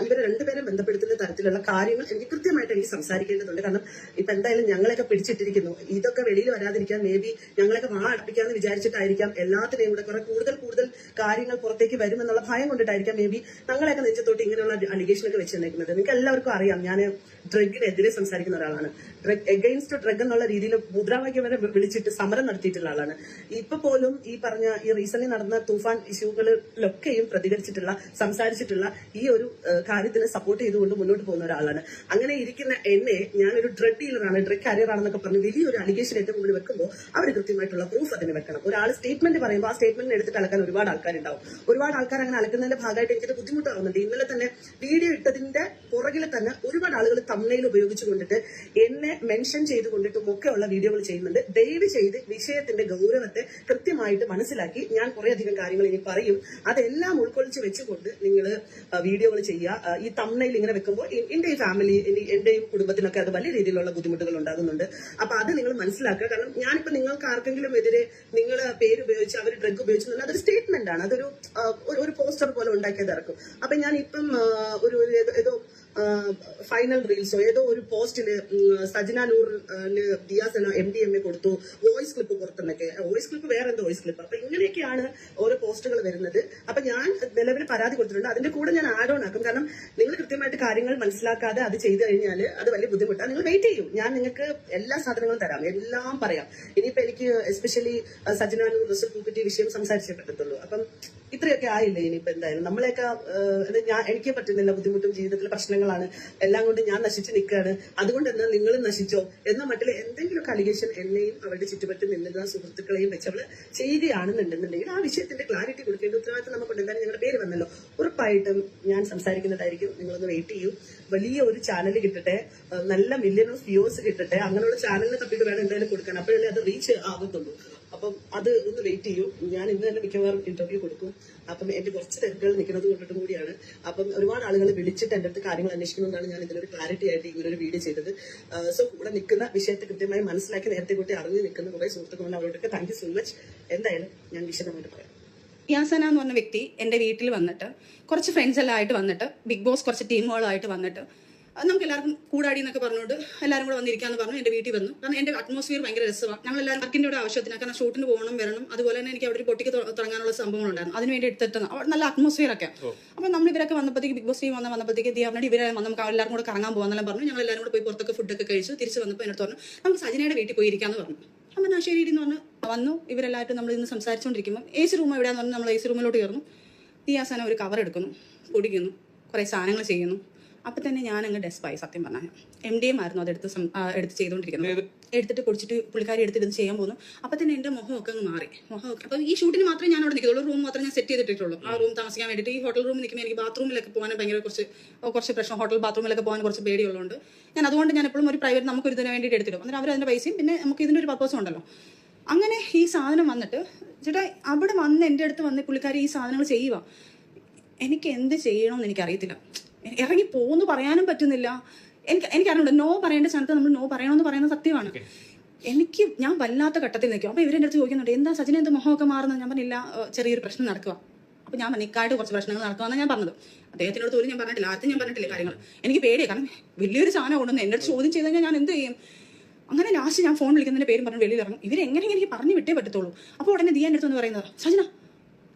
ഇവരെ രണ്ടുപേരും ബന്ധപ്പെടുത്തുന്ന തരത്തിലുള്ള കാര്യങ്ങൾ എനിക്ക് കൃത്യമായിട്ട് എനിക്ക് സംസാരിക്കേണ്ടതുണ്ട്. കാരണം ഇപ്പൊ എന്തായാലും ഞങ്ങളെയൊക്കെ പിടിച്ചിട്ടിരിക്കുന്നു. ഇതൊക്കെ വെളിയിൽ വരാതിരിക്കാൻ മേ ബി ഞങ്ങളൊക്കെ അടപ്പിക്കാന്ന് വിചാരിച്ചിട്ടായിരിക്കാം എല്ലാത്തിനെയും കൂടെ കുറെ കൂടുതൽ കാര്യങ്ങൾ പുറത്തേക്ക് വരുമെന്നുള്ള ഭയം കൊണ്ടിട്ടായിരിക്കാം മേ ബി ഞങ്ങളെയൊക്കെ നെഞ്ചത്തോട്ട് ഇങ്ങനെയുള്ള അലിഗേഷനൊക്കെ വെച്ചിരിക്കുന്നത്. നിങ്ങൾക്ക് എല്ലാവർക്കും അറിയാം, ഞാൻ ഡ്രഗിനെതിരെ സംസാരിക്കുന്ന ഒരാളാണ്. എഗെയിൻസ്റ്റ് ഡ്രഗ് എന്നുള്ള രീതിയിൽ മുദ്രാവാക്യം വരെ വിളിച്ചിട്ട് സമരം നടത്തിയിട്ടുള്ള ആളാണ്. ഇപ്പൊ പോലും ഈ പറഞ്ഞ ഈ റീസെന്റ് നടന്ന തൂഫാൻ ഇഷ്യൂകളിലൊക്കെയും പ്രതികരിച്ചിട്ടുള്ള സംസാരിച്ചിട്ടുള്ള ഈ ഒരു കാര്യത്തിന് സപ്പോർട്ട് ചെയ്തുകൊണ്ട് മുന്നോട്ട് പോകുന്ന ഒരാളാണ്. അങ്ങനെ ഇരിക്കുന്ന എന്നെ ഞാനൊരു ഡ്രഗ് ഡീലറാണ്, ഡ്രഗ് കാരിയറാണെന്നൊക്കെ പറഞ്ഞ് വലിയൊരു അലിഗേഷൻ ഏറ്റവും മുന്നിൽ വെക്കുമ്പോൾ അവർ കൃത്യമായിട്ടുള്ള പ്രൂഫ് അതിന് വെക്കണം. ഒരാൾ സ്റ്റേറ്റ്മെന്റ് പറയുമ്പോൾ ആ സ്റ്റേറ്റ്മെന്റ് എടുത്തിട്ട് അളക്കാൻ ഒരുപാട് ആൾക്കാരുണ്ടാവും. ഒരുപാട് ആൾക്കാർ അങ്ങനെ അളക്കുന്നതിന്റെ ഭാഗമായിട്ട് എനിക്കത് ബുദ്ധിമുട്ടാവുന്നുണ്ട്. ഇന്നലെ തന്നെ വീഡിയോ ഇട്ടതിന്റെ പുറകിൽ തന്നെ ഒരുപാട് ആളുകൾ തംബ്നെയിൽ ഉപയോഗിച്ചുകൊണ്ടിട്ട് എന്നെ മെൻഷൻ ചെയ്തുകൊണ്ടിട്ടും ഒക്കെയുള്ള വീഡിയോകൾ ചെയ്യുന്നുണ്ട്. ദയവ് ചെയ്ത് വിഷയത്തിന്റെ ഗൗരവത്തെ കൃത്യമായിട്ട് മനസ്സിലാക്കി ഞാൻ കുറേയധികം കാര്യങ്ങൾ ഇനി പറയും. അതെല്ലാം ഉൾക്കൊള്ളിച്ച് വെച്ചുകൊണ്ട് നിങ്ങൾ വീഡിയോകൾ ചെയ്യുക. ഈ തംബ്നെയിൽ ഇങ്ങനെ വെക്കുമ്പോൾ എന്റെ ഈ ഫാമിലി എന്റെയും കുടുംബത്തിനൊക്കെ അത് വലിയ രീതിയിലുള്ള ബുദ്ധിമുട്ടുകൾ ഉണ്ടാകുന്നുണ്ട്. അപ്പൊ അത് നിങ്ങൾ മനസ്സിലാക്കുക. കാരണം ഞാനിപ്പോ നിങ്ങൾക്ക് ആർക്കെങ്കിലും എതിരെ നിങ്ങൾ പേര് ഉപയോഗിച്ച് അവർ ഡ്രഗ് ഉപയോഗിച്ചു അതൊരു സ്റ്റേറ്റ്മെന്റ് ആണ്, അതൊരു പോസ്റ്റർ പോലെ ഉണ്ടാക്കിയത് ഇറക്കും. അപ്പൊ ഞാൻ ഇപ്പം ഒരു ഏതോ ഫൈനൽ റീൽസോ ഏതോ ഒരു പോസ്റ്റില് സജന നൂറിന് ദിയാസന MDMA കൊടുത്തു, വോയിസ് ക്ലിപ്പ് പുറത്തുനിന്നൊക്കെ, വോയിസ് ക്ലിപ്പ് വേറെ എന്തോ വോയിസ് ക്ലിപ്പ്. അപ്പൊ ഇങ്ങനെയൊക്കെയാണ് ഓരോ പോസ്റ്റുകൾ വരുന്നത്. അപ്പൊ ഞാൻ നിലവിൽ പരാതി കൊടുത്തിട്ടുണ്ട്. അതിന്റെ കൂടെ ഞാൻ ആഡ് ഓൺ ആക്കും. കാരണം നിങ്ങൾ കൃത്യമായിട്ട് കാര്യങ്ങൾ മനസ്സിലാക്കാതെ അത് ചെയ്തു കഴിഞ്ഞാൽ അത് വലിയ ബുദ്ധിമുട്ടാണ്. നിങ്ങൾ വെയിറ്റ് ചെയ്യും, ഞാൻ നിങ്ങൾക്ക് എല്ലാ സാധനങ്ങളും തരാം, എല്ലാം പറയാം. ഇനിയിപ്പോ എനിക്ക് എസ്പെഷ്യലി സജന നൂർ റസൂൽ പൂക്കുട്ടി വിഷയം സംസാരിച്ചേ പറ്റത്തുള്ളൂ. അപ്പം ഇത്രയൊക്കെ ആയില്ലേ. ഇനിയിപ്പോ എന്തായാലും നമ്മളെയൊക്കെ എനിക്ക് പറ്റുന്നില്ല, ബുദ്ധിമുട്ടും ജീവിതത്തിലെ പ്രശ്നങ്ങളാണ്, എല്ലാം കൊണ്ട് ഞാൻ നശിച്ചു നിൽക്കുകയാണ്, അതുകൊണ്ട് എന്നാൽ നിങ്ങളും നശിച്ചോ എന്ന മട്ടിൽ എന്തെങ്കിലുമൊക്കെ അലിഗേഷൻ എന്നെയും അവരുടെ ചുറ്റുപറ്റും നിന്നിരുന്ന സുഹൃത്തുക്കളെയും വെച്ച് അവള് ചെയ്യുകയാണെന്നുണ്ടെന്നുണ്ടെങ്കിൽ ആ വിഷയത്തിന്റെ ക്ലാരിറ്റി കൊടുക്കേണ്ട ഉത്തരവാദിത്തം നമുക്കുണ്ട്. എന്തായാലും ഞങ്ങളുടെ പേര് വന്നല്ലോ, ഉറപ്പായിട്ടും ഞാൻ സംസാരിക്കുന്നതായിരിക്കും. നിങ്ങളൊന്ന് വെയിറ്റ് ചെയ്യൂ. വലിയ ഒരു ചാനൽ കിട്ടട്ടെ, നല്ല മില്യൺ ഓഫ് വ്യൂസ് കിട്ടട്ടെ, അങ്ങനെയുള്ള ചാനലിനെ തപ്പിട്ട് വേണം എന്തായാലും കൊടുക്കാൻ, അപ്പോഴല്ലേ അത് റീച്ച് ആകത്തുള്ളൂ. അപ്പം അത് ഒന്ന് വെയിറ്റ് ചെയ്യൂ. ഞാൻ ഇന്ന് തന്നെ മിക്കവാറും ഇന്റർവ്യൂ കൊടുക്കും. അപ്പം എന്റെ കുറച്ച് തിരക്കുകൾ നിൽക്കുന്നത് കൊണ്ടിട്ടും കൂടിയാണ്. അപ്പം ഒരുപാട് ആളുകൾ വിളിച്ചിട്ട് എന്റെ അടുത്ത് കാര്യങ്ങൾ അന്വേഷിക്കണമെന്നാണ് ഞാൻ ഇതിലൊരു ക്ലാരിറ്റി ആയിട്ട് ഇങ്ങനൊരു വീഡിയോ ചെയ്തത്. സോ ഇവിടെ നിൽക്കുന്ന വിഷയത്തെ കൃത്യമായി മനസ്സിലാക്കി നേരത്തെ കൂട്ടി അറിഞ്ഞു നിൽക്കുന്ന കുറെ സുഹൃത്തുക്കളുണ്ട്. അവരോടൊക്കെ താങ്ക് യു സോ മച്ച്. എന്തായാലും ഞാൻ വിശദമായിട്ട് പറയാം. യാസന എന്ന് പറഞ്ഞ വ്യക്തി എൻ്റെ വീട്ടിൽ വന്നിട്ട് കുറച്ച് ഫ്രണ്ട്സ് എല്ലാം ആയിട്ട് വന്നിട്ട് ബിഗ് ബോസ് കുറച്ച് ടീമുകളായിട്ട് വന്നിട്ട് നമുക്ക് എല്ലാവർക്കും കൂടാടി എന്നൊക്കെ പറഞ്ഞുകൊണ്ട് എല്ലാവരും കൂടെ വന്നിരിക്കാന്ന് പറഞ്ഞു എൻ്റെ വീട്ടിൽ വന്നു. കാരണം എൻ്റെ അറ്റ്മോസ്ഫിയർ ഭയങ്കര രസമാണ്. ഞങ്ങൾ എല്ലാവരും വർക്കിൻ്റെ ഒരു ആവശ്യത്തിന്, കാരണം ഷൂട്ടിന് പോകണം വരണം, അതുപോലെ തന്നെ എനിക്ക് അവിടെ ഒരു പൊട്ടിക്ക് തുടങ്ങാനുള്ള സംഭവങ്ങളുണ്ടായിരുന്നു. അതിനുവേണ്ടി എടുത്തിട്ട് നല്ല അറ്റ്മോസ്ഫിയർ ഒക്കെ. അപ്പോൾ നമ്മൾ ഇവരൊക്കെ വന്നപ്പോഴത്തേക്ക് ബിഗ് ബോസ് ടീം വന്നപ്പോഴത്തേക്ക് പറഞ്ഞിട്ട് ഇവരെ നമുക്ക് എല്ലാവരും കൂടെ കറങ്ങാൻ പോകാന്നെല്ലാം പറഞ്ഞു. ഞങ്ങൾ എല്ലാവരും കൂടെ പോയി പുറത്തൊക്കെ ഫുഡൊക്കെ കഴിച്ചു. തിരിച്ച് വന്നപ്പോൾ എന്നോട് പറഞ്ഞു നമുക്ക് സജനയുടെ വീട്ടിൽ പോയി ഇരിക്കാന്ന് പറഞ്ഞു. അപ്പം ഞാൻ ശരി എന്ന് പറഞ്ഞു വന്നു. ഇവരെല്ലാവരും നമ്മൾ ഇന്ന് സംസാരിച്ചുകൊണ്ടിരിക്കുമ്പോൾ AC റൂം എവിടെയാന്ന് പറഞ്ഞാൽ നമ്മൾ AC റൂമിലോട്ട് കയറുന്നു. യാസന ഒരു കവർ എടുക്കുന്നു, പൊടിക്കുന്നു, കുറേ സാധനങ്ങൾ ചെയ്യുന്നു. അപ്പം തന്നെ ഞാൻ അങ്ങ് ഡെസ്പായി. സത്യം പറഞ്ഞാൽ MDM ആയിരുന്നു അതെടുത്ത് ചെയ്തുകൊണ്ടിരിക്കുന്നത്. എടുത്തിട്ട് പൊടിച്ചിട്ട് പുള്ളിക്കാരി എടുത്തിട്ട് ചെയ്യാൻ പോകുന്നു. അപ്പം തന്നെ എൻ്റെ മുഖമൊക്കെ അങ്ങ് മാറി. മുഖമൊക്കെ അപ്പം ഈ ഷൂട്ടിന് മാത്രമേ ഞാൻ അവിടെ നിൽക്കുള്ളൂ. റൂം മാത്രമേ ഞാൻ സെറ്റ് ചെയ്തിട്ടുള്ളൂ. ആ റൂം താമസിക്കാൻ വേണ്ടിയിട്ട്. ഈ ഹോട്ടൽ റൂമിൽ നിൽക്കുമ്പോൾ എനിക്ക് ബാത്റൂമിലൊക്കെ പോകാൻ ഭയങ്കര കുറച്ച് പ്രശ്നം. ഹോട്ടൽ ബാത്റൂമിലൊക്കെ പോകാൻ കുറച്ച് പേടിയുള്ളതുകൊണ്ട് അതുകൊണ്ട് ഞാൻ എപ്പോഴും ഒരു പ്രൈവറ്റ് നമുക്കൊരു ഇതിന് വേണ്ടിയിട്ട് എടുത്തിടും. എന്നിട്ട് അവർ അതിൻ്റെ പൈസയും പിന്നെ നമുക്ക് ഇതിൻ്റെ ഒരു പർപ്പസും ഉണ്ടല്ലോ. അങ്ങനെ ഈ സാധനം വന്നിട്ട് ചേട്ടാ അവിടെ വന്ന് എൻ്റെ അടുത്ത് വന്ന് പുള്ളിക്കാരി ഈ സാധനങ്ങൾ ചെയ്യുക. എനിക്ക് എന്ത് ചെയ്യണമെന്ന് എനിക്കറിയത്തില്ല. ഇറങ്ങി പോകുന്നു പറയാനും പറ്റുന്നില്ല. എനിക്കറിഞ്ഞൂടെ നോ പറയേണ്ട സ്ഥാനത്ത് നമ്മൾ നോ പറയണമെന്ന് പറയുന്നത് സത്യമാണ്. ഞാൻ വല്ലാത്ത ഘട്ടത്തിൽ നിൽക്കും. അപ്പോൾ ഇവരെൻ്റെ അടുത്ത് ചോദിക്കുന്നുണ്ട് എന്താ സജിന എന്ത് മുഖമൊക്കെ മാറുന്നത്? ഞാൻ പറഞ്ഞില്ല ചെറിയൊരു പ്രശ്നം നടക്കുക. അപ്പോൾ ഞാൻ നിൽക്കായിട്ട് കുറച്ച് പ്രശ്നങ്ങൾ നടക്കുകയെന്നാണ് ഞാൻ പറഞ്ഞത്. അദ്ദേഹത്തിനോട് പോലും ഞാൻ പറഞ്ഞിട്ടില്ല, ആദ്യം ഞാൻ പറഞ്ഞിട്ടില്ല കാര്യങ്ങൾ. എനിക്ക് പേടിയാണ്, കാരണം വലിയൊരു സാധനം കൊണ്ടുവന്ന് എൻ്റെ അടുത്ത് ചോദ്യം ചെയ്ത് കഴിഞ്ഞാൽ ഞാൻ എന്ത് ചെയ്യും? അങ്ങനെ ലാസ്റ്റ് ഞാൻ ഫോൺ വിളിക്കുന്നതിൻ്റെ പേരും പറഞ്ഞ് വെളിയിൽ ഇറങ്ങും. ഇവരെങ്ങനെ എനിക്ക് പറഞ്ഞു വിട്ടേ പറ്റത്തുള്ളൂ. അപ്പോൾ ഉടനെ ദിയ എൻ്റെ അടുത്ത് എന്ന് പറയുന്നത് സജിന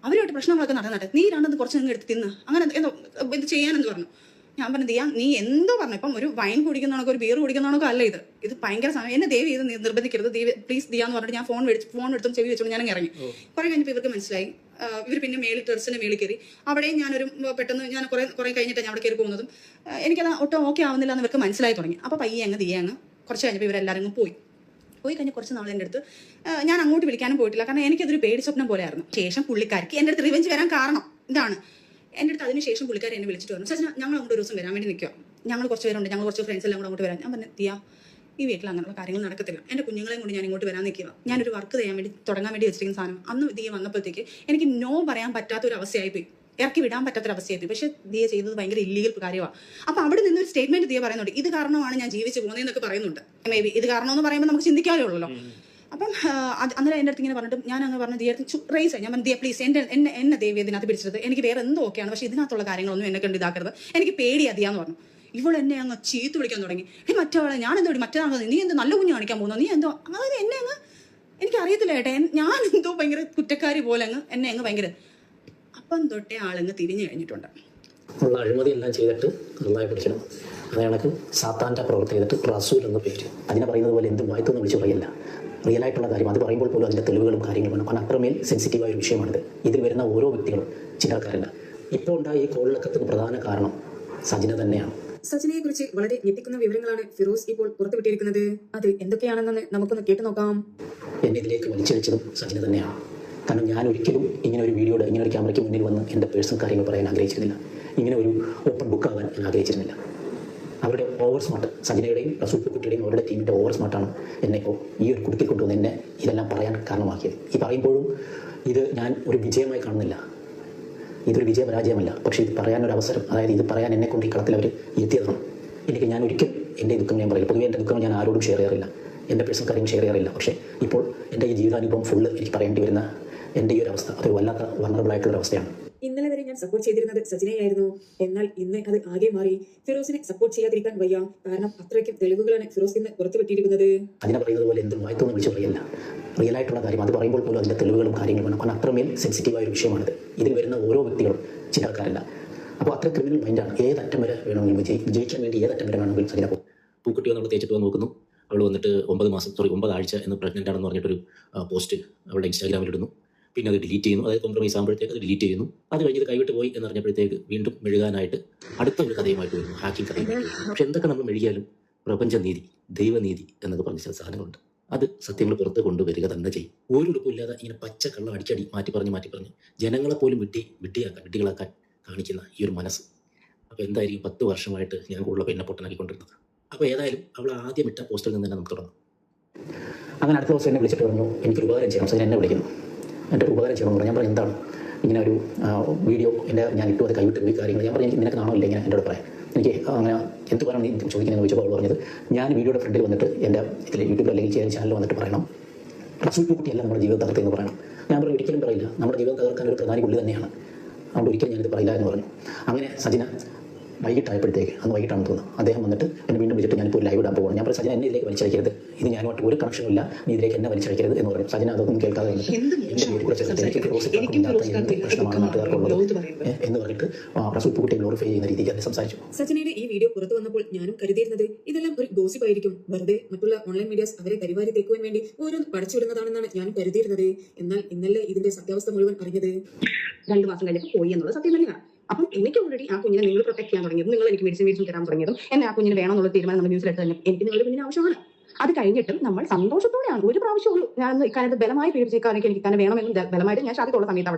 അവരുമായിട്ട് പ്രശ്നങ്ങളൊക്കെ നടന്നിട്ട് നീ രണ്ടത് കുറച്ച് നിങ്ങൾ എടുത്ത് തിന്ന് അങ്ങനെ എന്തോ ഇത് ചെയ്യാനെന്ന് പറഞ്ഞു. ഞാൻ പറഞ്ഞു ദിയ നീ എന്തോ പറഞ്ഞു. ഇപ്പം ഒരു വൈൻ കുടിക്കുന്നതാണോ ഒരു ബിയർ കുടിക്കുന്നതാണോ അല്ല ഇത് ഭയങ്കര സമയം. എന്നെ ദയവ് ചെയ്ത് നിർബന്ധിക്കരുത് പ്ലീസ് ദിയ എന്ന് പറഞ്ഞിട്ട് ഞാൻ ഫോൺ എടുത്തും ചെവി വെച്ചോണ്ട് ഞാൻ ഇറങ്ങി. കുറെ കഴിഞ്ഞപ്പോൾ ഇവർക്ക് മനസ്സിലായി. ഇവർ പിന്നെ ടെറസിന്റെ മേളിൽ കയറി. അവിടെയും ഞാനൊരു പെട്ടെന്ന് ഞാൻ കുറെ കഴിഞ്ഞിട്ടാണ് ഞാൻ അവിടെ കയറി പോകുന്നതും എനിക്കത് ഒട്ടും ഓക്കെ ആവുന്നില്ല എന്ന് ഇവർക്ക് മനസ്സിലായി തുടങ്ങി. അപ്പോൾ പയ്യെ അങ്ങ് ദിയ അങ്ങ് കുറച്ച് കഴിഞ്ഞപ്പോൾ ഇവരെല്ലാവരും പോയി കഴിഞ്ഞ് കുറച്ച് നാൾ എൻ്റെ അടുത്ത് ഞാൻ അങ്ങോട്ട് വിളിക്കാനും പോയിട്ടില്ല. കാരണം എനിക്കതൊരു പേടി സ്വപ്നം പോലെയായിരുന്നു. ശേഷം പുള്ളിക്കാർക്ക് എൻ്റെ അടുത്ത് റിവെഞ്ച് വരാൻ കാരണം ഇതാണ്. എൻ്റെ അടുത്ത് അതിനുശേഷം പുള്ളിക്കാരി എന്നെ വിളിച്ചിട്ട് പറഞ്ഞു സജിന ഞങ്ങൾ അങ്ങോട്ട് ഒരു ദിവസം വരാൻ വേണ്ടി നിൽക്കുക. ഞങ്ങൾ കുറച്ച് പേരുണ്ട്, ഞങ്ങൾ കുറച്ച് ഫ്രണ്ട്സ് എല്ലാം കൂടെ അങ്ങോട്ട് വരാൻ. ഞാൻ പറഞ്ഞു ദിയ ഈ വീട്ടിൽ അങ്ങനെയുള്ള കാര്യങ്ങൾ നടക്കത്തില്ല. എൻ്റെ കുഞ്ഞുങ്ങളെയും കൊണ്ട് ഞാൻ ഇങ്ങോട്ട് വരാൻ നിൽക്കുക. ഞാനൊരു വർക്ക് തുടങ്ങാൻ വേണ്ടി വെച്ചിരിക്കുന്ന സാധനം. അന്ന് ദിയ വന്നപ്പോഴത്തേക്ക് എനിക്ക് നോ പറയാൻ പറ്റാത്തൊരു അവസ്ഥയായിപ്പോയി, ഇറക്കി വിടാൻ പറ്റാത്തൊരവസ്ഥയായി. പക്ഷേ ദിയ ചെയ്തത് ഭയങ്കര ഇല്ലീഗൽ കാര്യമാണ്. അപ്പോൾ അവിടെ നിന്നൊരു സ്റ്റേറ്റ്മെന്റ് ദിയ പറയുന്നുണ്ട്, ഇത് കാരണമാണ് ഞാൻ ജീവിച്ചു പോകുന്നതെന്നൊക്കെ പറയുന്നുണ്ട്. മേ ബി ഇത് കാരണമെന്ന് പറയുമ്പോൾ നമുക്ക് ചിന്തിക്കാമല്ലോ ഉള്ളല്ലോ. അപ്പം അന്നേരം എൻ്റെ അടുത്ത് ഇങ്ങനെ പറഞ്ഞിട്ട് ഞാൻ അങ്ങ് പറഞ്ഞു ദിയ റേസ് ആയി. ഞാൻ പറഞ്ഞു ദിയ പ്ലീസ് എന്നെ ദേവി ഇതിനകത്ത് പിടിച്ചത് എനിക്ക് വേറെ എന്തോ ഓക്കെയാണ്, പക്ഷേ ഇതിനകത്തുള്ള കാര്യങ്ങളൊന്നും എന്നെ കണ്ട് ഇതാക്കരുത്, എനിക്ക് പേടിയാ ദിയാന്ന് പറഞ്ഞു. ഇവളെന്നെ അങ്ങ് ചീത്ത് വിളിക്കാൻ തുടങ്ങി. മറ്റവളെ ഞാൻ എന്തോ മറ്റേതാണോ നീ എന്തോ നല്ല കുഞ്ഞ് കാണിക്കാൻ പോകുന്നു, നീ എന്തോ അതായത് എന്നെ അങ്ങ് എനിക്കറിയത്തില്ല ഏട്ടാ, ഞാൻ എന്തോ ഭയങ്കര കുറ്റക്കാരി പോലെ എന്നെ അങ്ങ് ഭയങ്കര അപ്പം തൊട്ടേ ആളങ്ങ് തിരിഞ്ഞു കഴിഞ്ഞിട്ടുണ്ട്. ഉള്ള അഴിമതി എല്ലാം ചെയ്തിട്ട് നന്നായി പിടിക്കണം. അത് കണക്ക് സാത്താൻ്റെ പ്രവൃത്തി ചെയ്തിട്ട് റസൂൽ എന്ന പേര്. അതിനെ പറയുന്നത് പോലെ എന്തും വായത്തൊന്നും വിളിച്ച് പറയല്ല, റിയലായിട്ടുള്ള കാര്യം. അത് പറയുമ്പോൾ പോലും അതിൻ്റെ തെളിവുകളും കാര്യങ്ങളും വേണം. കാരണം അത്രമേൽ സെൻസിറ്റീവായ ഒരു വിഷയമാണിത്. ഇതിൽ വരുന്ന ഓരോ വ്യക്തികളും ചില ആൾക്കാരല്ല. ഇപ്പോൾ ഉണ്ടായ ഈ കോളിളക്കത്തിന് പ്രധാന കാരണം സജിന തന്നെയാണ്. സജിനയെ കുറിച്ച് വളരെ ഞെട്ടിക്കുന്ന വിവരങ്ങളാണ് ഫിറോസ് ഇപ്പോൾ പുറത്തുവിട്ടിരിക്കുന്നത്. അത് എന്തൊക്കെയാണെന്ന് നമുക്കൊന്ന് കേട്ടു നോക്കാം. എന്നെ ഇതിലേക്ക് വലിച്ചഴിച്ചതും സജിന തന്നെയാണ്. കാരണം ഞാൻ ഒരിക്കലും ഇങ്ങനെ ഒരു വീഡിയോയുടെ ഇങ്ങനെ ഒരു ക്യാമറയ്ക്ക് മുന്നിൽ വന്ന് എൻ്റെ പേഴ്സണൽ കാര്യങ്ങൾ പറയാൻ ആഗ്രഹിച്ചിരുന്നില്ല. ഇങ്ങനെ ഒരു ഓപ്പൺ ബുക്ക് ആകാൻ ഞാൻ ആഗ്രഹിച്ചിരുന്നില്ല. അവരുടെ ഓവർ സ്മാർട്ട്, സജിനയുടെയും റസൂൽ കുട്ടിയുടെയും അവരുടെ ടീമിൻ്റെ ഓവർ സ്മാർട്ടാണ് എന്നെ ഇപ്പോൾ ഈ ഒരു കുടുക്കിൽ കൊണ്ടുവന്ന് എന്നെ ഇതെല്ലാം പറയാൻ കാരണമാക്കിയത്. ഈ പറയുമ്പോഴും ഇത് ഞാൻ ഒരു വിജയമായി കാണുന്നില്ല, ഇതൊരു വിജയപരാജയമല്ല. പക്ഷേ ഇത് പറയാനൊരു അവസരം, അതായത് ഇത് പറയാൻ എന്നെ കൊണ്ട് ഈ കളത്തിൽ അവർ എത്തിയതാണ്. ഞാൻ ഒരിക്കലും എൻ്റെ ദുഃഖം ഞാൻ പറയില്ല. പൊതുവേ എൻ്റെ ദുഃഖം ഞാൻ ആരോടും ഷെയർ ചെയ്യാറില്ല, എൻ്റെ പേഴ്സണൽ കാര്യം ഷെയർ ചെയ്യാറില്ല. പക്ഷേ ഇപ്പോൾ എൻ്റെ ഈ ജീവിതാനുഭവം ഫുള്ള് എനിക്ക് പറയേണ്ടി വരുന്ന എൻ്റെ ഈ ഒരു അവസ്ഥ അതൊരു വല്ലാത്ത വൾണറബിൾ ആയിട്ടുള്ള അവസ്ഥയാണ്. ഇന്നലെ വരെ ഞാൻ സപ്പോർട്ട് ചെയ്തിരുന്നത് സജിനയായിരുന്നു. എന്നാൽ ഇന്ന് അത് ആകെ മാറി. ഫിറോസിനെ സപ്പോർട്ട് ചെയ്യാതിരിക്കാൻ വയ്യ. കാരണം അത്രയ്ക്കും തെളിവുകളാണ് ഫിറോസ് ഇന്ന് പുറത്തുവിട്ടിരിക്കുന്നത്. അതിനെ പറയുന്നത് പോലെ എന്തും വായത്തൊന്നും വിളിച്ച് പറയല്ല, റിയലായിട്ടുള്ള കാര്യം. അത് പറയുമ്പോൾ പോലും അതിൻ്റെ തെളിവുകളും കാര്യങ്ങളും വേണം. കാരണം അത്രമേൽ സെൻസിറ്റീവായ ഒരു വിഷയമാണിത്. ഇതിൽ വരുന്ന ഓരോ വ്യക്തികളും ചില ആൾക്കാരല്ല. അപ്പോൾ അത്ര ക്രിമിനൽ മൈൻഡാണ്. ഏതറ്റം വരെ വേണമെങ്കിലും വിജയിക്കാൻ വേണ്ടി ഏതറ്റം വരെ വേണമെങ്കിലും സജിന പോകും. പൂക്കുട്ടിയോ നമ്മൾ തേച്ചിട്ട് വന്ന് നോക്കുന്നു. അവൾ വന്നിട്ട് 9 ആഴ്ച എന്ന് പ്രഗ്നൻ്റ് ആണെന്ന് പറഞ്ഞിട്ടൊരു പോസ്റ്റ് അവളുടെ ഇൻസ്റ്റാഗ്രാമിൽ ഇടുന്നു. പിന്നെ അത് ഡിലീറ്റ് ചെയ്യുന്നു. അതായത് കോംപ്രമൈസ് ആകുമ്പോഴത്തേക്ക് അത് ഡിലീറ്റ് ചെയ്യുന്നു. അത് കഴിഞ്ഞത് കൈവിട്ട് പോയി എന്നറിഞ്ഞപ്പോഴത്തേക്ക് വീണ്ടും മെഴുകാനായിട്ട് അടുത്ത ഒരു കഥയുമായിട്ട് വരുന്നു, ഹാക്കിംഗ് കഥയുമായിട്ട് വരുന്നു. പക്ഷെ എന്തൊക്കെ നമ്മൾ മെഴുകിയാലും പ്രപഞ്ചനീതി, ദൈവനീതി എന്നൊക്കെ പറഞ്ഞ ചില സാധനങ്ങളുണ്ട്. അത് സത്യങ്ങൾ പുറത്ത് കൊണ്ടുവരിക തന്നെ ചെയ്യും. ഒരു ഉടുപ്പില്ലാതെ ഇങ്ങനെ പച്ചക്കള്ളം അടിച്ചടി മാറ്റി പറഞ്ഞ് ജനങ്ങളെപ്പോലും വിഡ്ഢികളാക്കാൻ കാണിക്കുന്ന ഈ ഒരു മനസ്സ്. അപ്പോൾ എന്തായിരിക്കും 10 വർഷമായിട്ട് ഞാൻ കൂടുതൽ പെണ്ണെ പൊട്ടനാക്കിക്കൊണ്ടിരുന്നത്. അപ്പോൾ ഏതായാലും അവൾ ആദ്യം ഇട്ട പോസ്റ്റിൽ നിന്ന് തന്നെ നമുക്ക് തുടങ്ങാം. അങ്ങനെ അടുത്ത ദിവസം എന്നെ വിളിച്ചിട്ട് പറഞ്ഞു എനിക്കൊരു ഉപകാരം ചെയ്യണം. സജിന എന്നെ വിളിക്കുന്നു, എൻ്റെ ഉപകാരം ചെയ്യണമെന്ന് പറഞ്ഞു. ഞാൻ പറഞ്ഞു എന്താണ്? ഇങ്ങനെ ഒരു വീഡിയോ ഞാൻ ഇട്ടു, അത് കൈവിട്ട് പോയി കാര്യങ്ങൾ. ഞാൻ പറഞ്ഞു എനിക്ക് നിനക്ക് നാണമില്ല ഇങ്ങനെ എന്നോട് പറയാം. എനിക്ക് അങ്ങനെ എന്ത് പറയണം നീ ചോദിക്കുന്നതെന്ന് ചോദിച്ചപ്പോൾ അവൾ പറഞ്ഞത് ഞാൻ വീഡിയോയുടെ ഫ്രണ്ടിൽ വന്നിട്ട് എൻ്റെ ഇതിൽ യൂട്യൂബിൽ അല്ലെങ്കിൽ ചാനലിൽ വന്നിട്ട് പറയണം റസൂൽ കുട്ടിയല്ല നമ്മുടെ ജീവിതം തകർത്തെന്ന് പറയണം. ഞാൻ പറഞ്ഞു ഒരിക്കലും പറയില്ല, നമ്മുടെ ജീവിതം തകർക്കാൻ ഒരു പ്രധാന പുള്ളി തന്നെയാണ്, അതുകൊണ്ട് ഒരിക്കലും ഞാനിത് പറയില്ല എന്ന് പറഞ്ഞു. അങ്ങനെ സജിന വൈകിട്ടായപ്പോഴത്തേക്ക്, അന്ന് വൈകിട്ടാണ് തോന്നുന്നു, അദ്ദേഹം വന്നിട്ട് എന്നെ വീണ്ടും വിളിച്ചിട്ട് ഞാനിപ്പോൾ ഒരു ലൈവ് ഇടാൻ പോകുന്നു. ഞാൻ പറഞ്ഞു സജിന എന്നെ ഇതിലേക്ക് വലിച്ചയക്കരുത്, ഇത് ഞാനുമായിട്ട് ഒരു കണക്ഷനും ഇല്ല, നീ ഇതിലേക്ക് എന്നെ വലിച്ചയക്കരുത് എന്ന് പറയും. സജിന അതൊന്നും കേൾക്കാതെ വന്നിട്ട് എൻ്റെ വീട്ടിൽ കൂടെ ചേർത്ത് എനിക്ക് എന്ത് പ്രശ്നമാണ് നാട്ടുകാർക്കുള്ളത് എന്ന് പറഞ്ഞിട്ട് റസൂൽ പൂക്കുട്ടിയെ ഗ്ലോറിഫൈ ചെയ്യുന്ന രീതിക്ക് അത് സംസാരിച്ചു. സച്ചിനയുടെ ഈ വീഡിയോ പുറത്തു വന്നപ്പോൾ ഞാനും കരുതിയിരുന്നത് ഇതെല്ലാം ഒരു ഗോസിപ്പ് ആയിരിക്കും, വെറുതെ മറ്റുള്ള ഓൺലൈൻ മീഡിയാസ് അവരെ കരിവാരി തേക്കുവാൻ വേണ്ടി ഓരോന്ന് പടച്ചുവിടുന്നതാണെന്നാണ് ഞാനും കരുതിയിരുന്നത്. എന്നാൽ ഇന്നലെ ഇതിന്റെ സത്യാവസ്ഥ മുഴുവൻ അറിഞ്ഞത്. 2 മാസം കഴിഞ്ഞപ്പോൾ പോയി എന്നുള്ളത് സത്യം തന്നെയാണ്. അപ്പം എനിക്ക് ഓൾറെഡി ആ കുഞ്ഞിനെ നിങ്ങൾ പ്രൊട്ടക്ട് ചെയ്യാൻ തുടങ്ങിയതും, നിങ്ങൾ എനിക്ക് മെഡിസിൻ തരാൻ തുടങ്ങിയതും, എന്നെ ആ കുഞ്ഞിന് വേണമെന്നുള്ള തീരുമാനം നമ്മൾ ന്യൂസിലെടുത്ത് തന്നെ എനിക്ക് നിങ്ങളുടെ കുഞ്ഞിന് ആവശ്യമാണ്. അത് കഴിഞ്ഞിട്ടും നമ്മൾ സന്തോഷത്തോടെയാണ് ഒരു പ്രാവശ്യമുള്ളൂ ഞാൻ ഇക്കാലത്ത് ബലമായി പേടിച്ചേക്കാനൊക്കെ എനിക്ക് തന്നെ വേണമെന്നും ബലമായിട്ട് ഞാൻ ഷാദിക്കുള്ള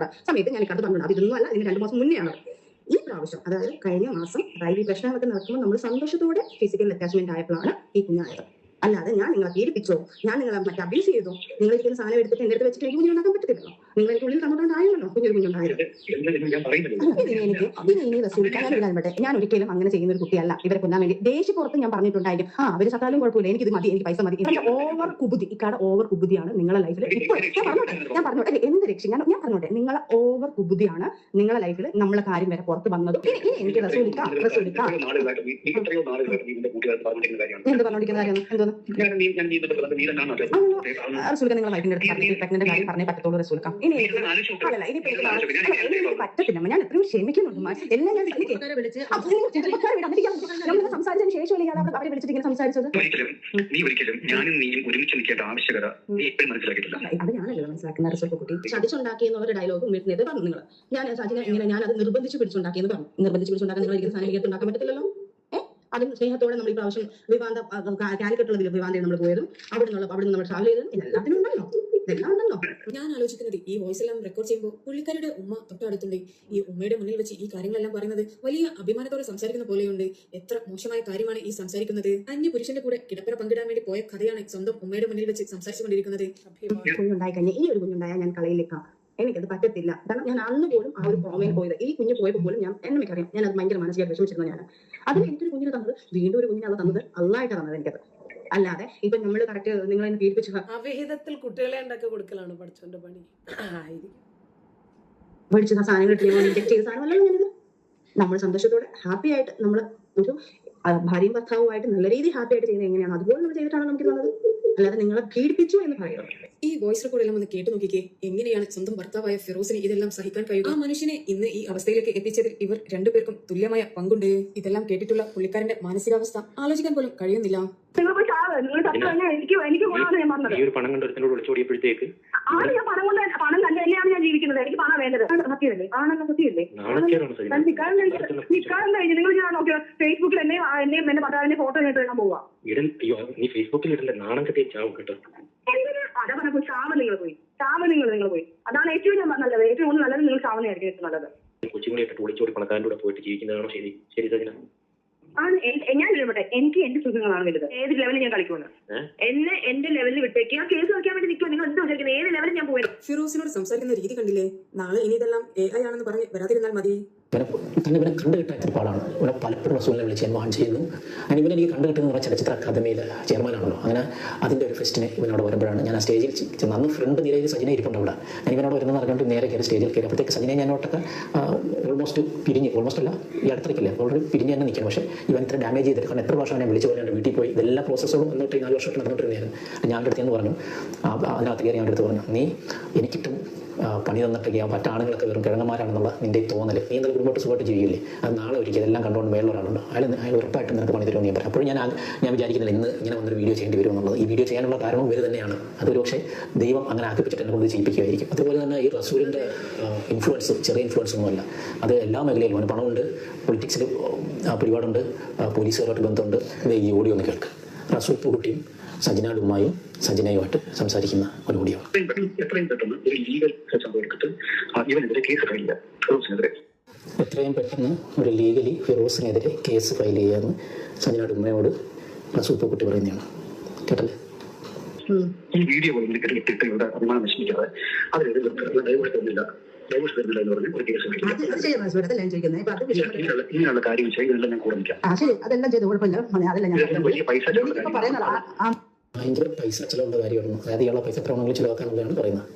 സമയത്ത് ഞാൻ ഇക്കാലത്ത് പറഞ്ഞു അത് ഇതൊന്നും അല്ല, ഇതിന് 2 മാസം മുന്നെയാണ്. ഈ പ്രാവശ്യം അതായത് കഴിഞ്ഞ മാസം ഈ പ്രശ്നങ്ങളൊക്കെ നടക്കുമ്പോൾ നമ്മൾ സന്തോഷത്തോടെ ഫിസിക്കൽ അറ്റാച്ച്മെന്റ് ആയപ്പോഴാണ് ഈ കുഞ്ഞായത്. അല്ലാതെ ഞാൻ നിങ്ങളെ പീഡിപ്പിച്ചോ, ഞാൻ നിങ്ങളെ മറ്റേ അബ്യൂസ് ചെയ്തോ, നിങ്ങൾ ഇരിക്കുന്ന സാധനം എടുത്തിട്ട് എന്റെ അടുത്ത് വെച്ചിട്ട് എനിക്ക് കുഞ്ഞുണ്ടാക്കാൻ പറ്റത്തില്ലല്ലോ. നിങ്ങൾ എനിക്ക് ഉള്ളിൽ കണ്ടുകൊണ്ടായല്ലോ കുഞ്ഞൊരു കുഞ്ഞുണ്ടായത്. ഇനി റസൂലിക്കാൻ ഞാൻ ഒരിക്കലും അങ്ങനെ ചെയ്യുന്ന ഒരു കുട്ടിയല്ല. ഇവരെ കൊല്ലാൻ വേണ്ടി ദേഷ്യപ്പുറത്ത് ഞാൻ പറഞ്ഞിട്ടുണ്ടായിരിക്കും, അവര് ചത്താലും കുഴപ്പമില്ല, എനിക്കിത് മതി, എനിക്ക് പൈസ മതി. ഓവർ കുബുദ്ധി, ഇക്കാടെ ഓവർ കുബുദ്ധിയാണ് നിങ്ങളെ ലൈഫിൽ. ഇപ്പോൾ ഞാൻ പറഞ്ഞോട്ടെ എന്ത് രക്ഷ ഞാൻ പറഞ്ഞോട്ടെ, നിങ്ങളെ ഓവർ കുബുദ്ധിയാണ് നിങ്ങളെ ലൈഫിൽ നമ്മളെ കാര്യം വരെ പുറത്ത് വന്നത്. ഇനി എനിക്ക് റസൂലിക്കാം എന്ത് പറഞ്ഞോണ്ടിരിക്കുന്ന കാര്യം എന്തോന്ന് റസൂൽക്ക നിങ്ങളെ വൈഫിന്റെ അടുത്ത് പ്രഗ്നന്റ് കാര്യം പറഞ്ഞേ പറ്റത്തുള്ളൂ. റസൂൽക്ക ഇനി പറ്റത്തില്ല, ഞാൻ എത്രയും ക്ഷമിക്കുന്നുണ്ട്. എല്ലാം ഞാൻ വിളിച്ച് സംസാരിച്ചതിന് ശേഷമല്ലേ ഞാൻ അവരെ വിളിച്ചിട്ട് ഇങ്ങനെ സംസാരിച്ചത്. അത് ഞാനല്ലോ മനസ്സിലാക്കുന്ന റസൂൽക്ക കുട്ടി ചതിച്ചുണ്ടാക്കി എന്നുള്ള ഡയലോഗ് വീട്ടിനെതിരെ പറഞ്ഞു നിങ്ങൾ. ഞാൻ സജിന ഇങ്ങനെ ഞാൻ അത് നിർബന്ധിച്ച് പിടിച്ചുണ്ടാക്കിയെന്ന് പറഞ്ഞു. നിർബന്ധിച്ച് പിടിച്ചുണ്ടാക്കാൻ നിങ്ങൾ ഇരിക്കുന്ന സാധനം എനിക്ക് ഉണ്ടാക്കാൻ പറ്റത്തില്ലല്ലോ. അതും സ്നേഹത്തോടെ നമ്മൾ ഈ പ്രാവശ്യം വിവാദ കാലിക്കട്ടുള്ള വിവാദം നമ്മൾ പോയതും അവിടെ നിന്ന് നമ്മൾ ട്രാവൽ ചെയ്തതും എല്ലാത്തിനും ഉണ്ടല്ലോ, ഇതെല്ലാം ഉണ്ടല്ലോ. ഞാൻ ആലോചിക്കുന്നത് ഈ വോയിസ് എല്ലാം റെക്കോർഡ് ചെയ്യുമ്പോൾ പുള്ളിക്കാരുടെ ഉമ്മ തൊട്ടടുത്തുണ്ട്. ഈ ഉമ്മയുടെ മുന്നിൽ വെച്ച് ഈ കാര്യങ്ങളെല്ലാം പറയുന്നത് വലിയ അഭിമാനത്തോടെ സംസാരിക്കുന്ന പോലെയുണ്ട്. എത്ര മോശമായ കാര്യമാണ് ഈ സംസാരിക്കുന്നത്. അന്യ പുരുഷന്റെ കൂടെ കിടപ്പറ പങ്കിടാൻ വേണ്ടി പോയ കഥയാണ് സ്വന്തം ഉമ്മയുടെ മുന്നിൽ വെച്ച് സംസാരിച്ചുകൊണ്ടിരിക്കുന്നത്. കുഞ്ഞുണ്ടായി കഴിഞ്ഞാൽ ഈ ഒരു കുഞ്ഞുണ്ടായാൽ ഞാൻ കളയിലേക്കാം, എനിക്കത് പറ്റത്തില്ല. കാരണം ഞാൻ അന്ന് പോലും ആ ഒരു പ്രോമയിൽ പോയത്, ഈ കുഞ്ഞ് പോയപ്പോൾ പോലും ഞാൻ എനിക്കറിയാം ഞാൻ അത് ഭയങ്കര മാനസികമായിട്ട് വിഷമിച്ചിരുന്നു. ഞാൻ അതിൽ എനിക്കൊരു കുഞ്ഞിനെ തന്നത്, വീണ്ടും ഒരു കുഞ്ഞിനെ അത് തന്നത് അള്ളായിട്ട് തന്നത് എനിക്കത്. അല്ലാതെ ഇപ്പൊ നമ്മള് കറക്റ്റ് നിങ്ങളെ പീഡിപ്പിച്ചു അവിഹിതത്തിൽ കുട്ടികളെ ഉണ്ടാക്കി കൊടുക്കലാണ് പഠിച്ചോന്റെ പണി. മേടിച്ച സാധനങ്ങൾ ചെയ്ത സാധനമല്ലല്ലോ ഞാനിത്. നമ്മൾ സന്തോഷത്തോടെ ഹാപ്പി ആയിട്ട് നമ്മൾ ഒരു ഭാര്യയും ഭർത്താവുമായിട്ട് നല്ല രീതിയിൽ ഹാപ്പി ആയിട്ട് ചെയ്യുന്നത് എങ്ങനെയാണ് അതുപോലെ നമ്മൾ ചെയ്തിട്ടാണ് നമുക്ക് തന്നത്. അല്ലാതെ നിങ്ങളെ പീഡിപ്പിച്ചു എന്ന് പറയുന്നത്. ഈ വോയിസ് റെക്കോർഡ് എല്ലാം ഒന്ന് കേട്ടു നോക്കിക്കേ. എങ്ങനെയാണ് സ്വന്തം ഭർത്താവായ ഫിറോസിനെ ഇതെല്ലാം സഹിക്കാൻ കഴിയുക? ആ മനുഷ്യനെ ഇന്ന് ഈ അവസ്ഥയിലേക്ക് എത്തിച്ചതിൽ ഇവർ രണ്ടുപേർക്കും തുല്യമായ പങ്കുണ്ട്. ഇതെല്ലാം കേട്ടിട്ടുള്ള പുള്ളിക്കാരന്റെ മാനസികാവസ്ഥ ആലോചിക്കാൻ പോലും കഴിയുന്നില്ല. പണം കൊണ്ടൊരുത്തനോട് വിളിച്ചോടിയപ്പോഴത്തേക്ക് പണം തന്നെയാണ് ഞാൻ ജീവിക്കുന്നത്. എനിക്ക് പണം വേണ്ടത് സത്യമല്ലേ? ആണെന്ന സത്യമല്ലേ? നിങ്ങൾ ഞാൻ നോക്കിയോ ഫേസ്ബുക്കിൽ എന്നെയും എന്റെ ഭർത്താവിന്റെ ഫോട്ടോ ഇടാൻ പോവാ. നീ ഫേസ്ബുക്കിൽ ഇടല്ലേ, നാണം കെട്ടി ചാവും കേട്ടോ. അതാ പറഞ്ഞ പോയി ചാവ് നിങ്ങൾ പോയി. അതാണ് ഏറ്റവും ഞാൻ നല്ലത്. ഏറ്റവും നല്ലത് നിങ്ങൾ ചാവുന്നതായിരിക്കും ഏറ്റവും നല്ലത്. കൊച്ചുങ്ങളെ ഇട്ടിട്ട് ഒളിച്ചോടി പണക്കാരൻ്റെ കൂടെ പോയിട്ട് ജീവിക്കുന്നതാണോ ശരി? ശരി സജിന, ഞാൻ വിടട്ടെ, എനിക്ക് എന്റെ സുഖങ്ങളാണ് വലുത്. ഏത് ലെവലിൽ ഞാൻ കളിക്കുന്നു എന്നെ എന്റെ ലെവലിൽ വിട്ടേക്ക്. ഞാൻ കേസ് വയ്ക്കാൻ വേണ്ടി നിൽക്കുമോ? നിങ്ങൾ എന്താ വിചാരിക്കുന്നത്? ഏത് ലെവലിൽ ഞാൻ പോയത്? ഫിറോസിനോട് സംസാരിക്കുന്ന രീതി കണ്ടില്ലേ? നാളെ ഇനി ഇതെല്ലാം AI ആണെന്ന് പറഞ്ഞ് വരാതിരുന്നാൽ മതി. ഇവനെ കണ്ടുകിട്ടാത്ത പാടാണ്. ഇവനെ പലപ്പോഴും റസൂലിനെ വിളിച്ച് ഞാൻ വാൺ ചെയ്യുന്നു. അങ്ങനെ ഇവനെ എനിക്ക് കണ്ടുകിട്ടുന്ന പറഞ്ഞാൽ ചലച്ചിത്ര അക്കാദമിയിൽ ചെയർമാനാണല്ലോ. അങ്ങനെ അതിൻ്റെ ഒരു ഫെസ്റ്റിന് ഇവനോട് വരുമ്പോഴാണ് ഞാൻ ആ സ്റ്റേജിൽ ചെന്ന്, അന്ന് ഫ്രണ്ട് നിരയിൽ സജിന ഇരിപ്പുണ്ട് അവിടെ. ഞാൻ ഇവനോട് വരുന്നത് പറഞ്ഞുകൊണ്ട് നേരെ കയറി സ്റ്റേജിൽ കയറി. അപ്പോഴത്തേക്ക് സജിനെ ഞാനോട്ടൊക്കെ ഓൾമോസ്റ്റ് അല്ല ഈ അടുത്തിരിക്കില്ല, ഓൾറെഡി പിരിഞ്ഞ് തന്നെ നിൽക്കണം. പക്ഷേ ഇവൻ ഇത്ര ഡാമേജ് ചെയ്തിട്ട്, കാരണം എത്ര വർഷം ഞാൻ വിളിച്ച് പോയി വീട്ടിൽ പോയി എല്ലാ പ്രോസസ്സുകളും എന്നിട്ട് 4 വർഷമായിട്ട് നടന്നിട്ടുണ്ടായിരുന്നു. ഞാൻ അടുത്ത് എന്ന് പറഞ്ഞു, അതിനകത്ത് കയറി ഞാൻ അടുത്ത് പറഞ്ഞു, നീ എനിക്കിട്ടും പണി തന്നിട്ടൊക്കെ മറ്റു ആണുങ്ങളൊക്കെ വെറും കിഴങ്ങന്മാരാണെന്നുള്ള നിന്റെ തോന്നൽ, നീ എന്തെങ്കിലും കുടുംബമായിട്ട് സുഖമായിട്ട് ജീവിക്കില്ലേ? അത് നാളെ ഒരിക്കൽ എല്ലാം കണ്ടുകൊണ്ട് മേളൊരാളുണ്ട്, അയാൾ ഉറപ്പായിട്ടും നിനക്ക് പണി തരുമെന്ന് ഞാൻ പറഞ്ഞു. അപ്പോഴും ഞാൻ വിചാരിക്കുന്നില്ല ഇന്ന് ഇങ്ങനെ വന്നൊരു വീഡിയോ ചെയ്യേണ്ടി വരുമെന്നുള്ളത്. ഈ വീഡിയോ ചെയ്യാനുള്ള കാരണവും ഇവർ തന്നെയാണ്. അതൊരു പക്ഷേ ദൈവം അങ്ങനെ ആക്കിപ്പിച്ചിട്ട് എന്നെ കൊണ്ട് ചെയ്യിപ്പിക്കുമായിരിക്കും. അതുപോലെ തന്നെ ഈ റസൂലിൻ്റെ ഇൻഫ്ലുവൻസ് ചെറിയ ഇൻഫ്ലുവൻസ് ഒന്നുമല്ല. അത് എല്ലാ മേഖലയിലും അവന് പണമുണ്ട്, പൊളിറ്റിക്സിൽ പിടിപാടുണ്ട്, പോലീസുകാരുമായിട്ട് ബന്ധമുണ്ട്. ഇത് ഈ ഓഡിയോ ഒന്ന് കേൾക്ക്. റസൂൽ പൂക്കുട്ടിയും സജിന ഉമ്മായും സജിനയുമായിട്ട് സംസാരിക്കുന്ന ഒരു ഓഡിയോ. എത്രയും പെട്ടെന്ന് ഒരു ലീഗൽ സംഭവം എടുത്തിട്ട് ഇവനെതിരെ കേസ് ഫയൽ ചെയ്യാം. ഫിറോസിനെതിരെ എത്രയും പെട്ടെന്ന് ഒരു ലീഗലി ഫിറോസിനെതിരെ കേസ് ഫയൽ ചെയ്യാമെന്ന് സജിന ഉമ്മയോട് റസൂൽ പൂക്കുട്ടി പറയുന്നതാണ്. കേട്ടല്ലേ? ഈ വീഡിയോ പോലും ഇട്ടിട്ട് ഇവിടെ അഭിമാനം നശിപ്പിക്കാതെ അതിലെതിരെ ഡൈവോഴ്സ് തരുന്നില്ല എന്ന് പറഞ്ഞ് ഒരു കേസ് ഇങ്ങനെയുള്ള കാര്യം ചെയ്തെല്ലാം ഞാൻ കൂടെ നിൽക്കാം. വലിയ പൈസ ഭയങ്കര പൈസ ചിലവുള്ള കാര്യമായിരുന്നു. അതായത് ഇയാളെ പൈസ എത്ര വേണമെങ്കിലും ചിലവാക്കാനുള്ളതാണ് പറയുന്നത്.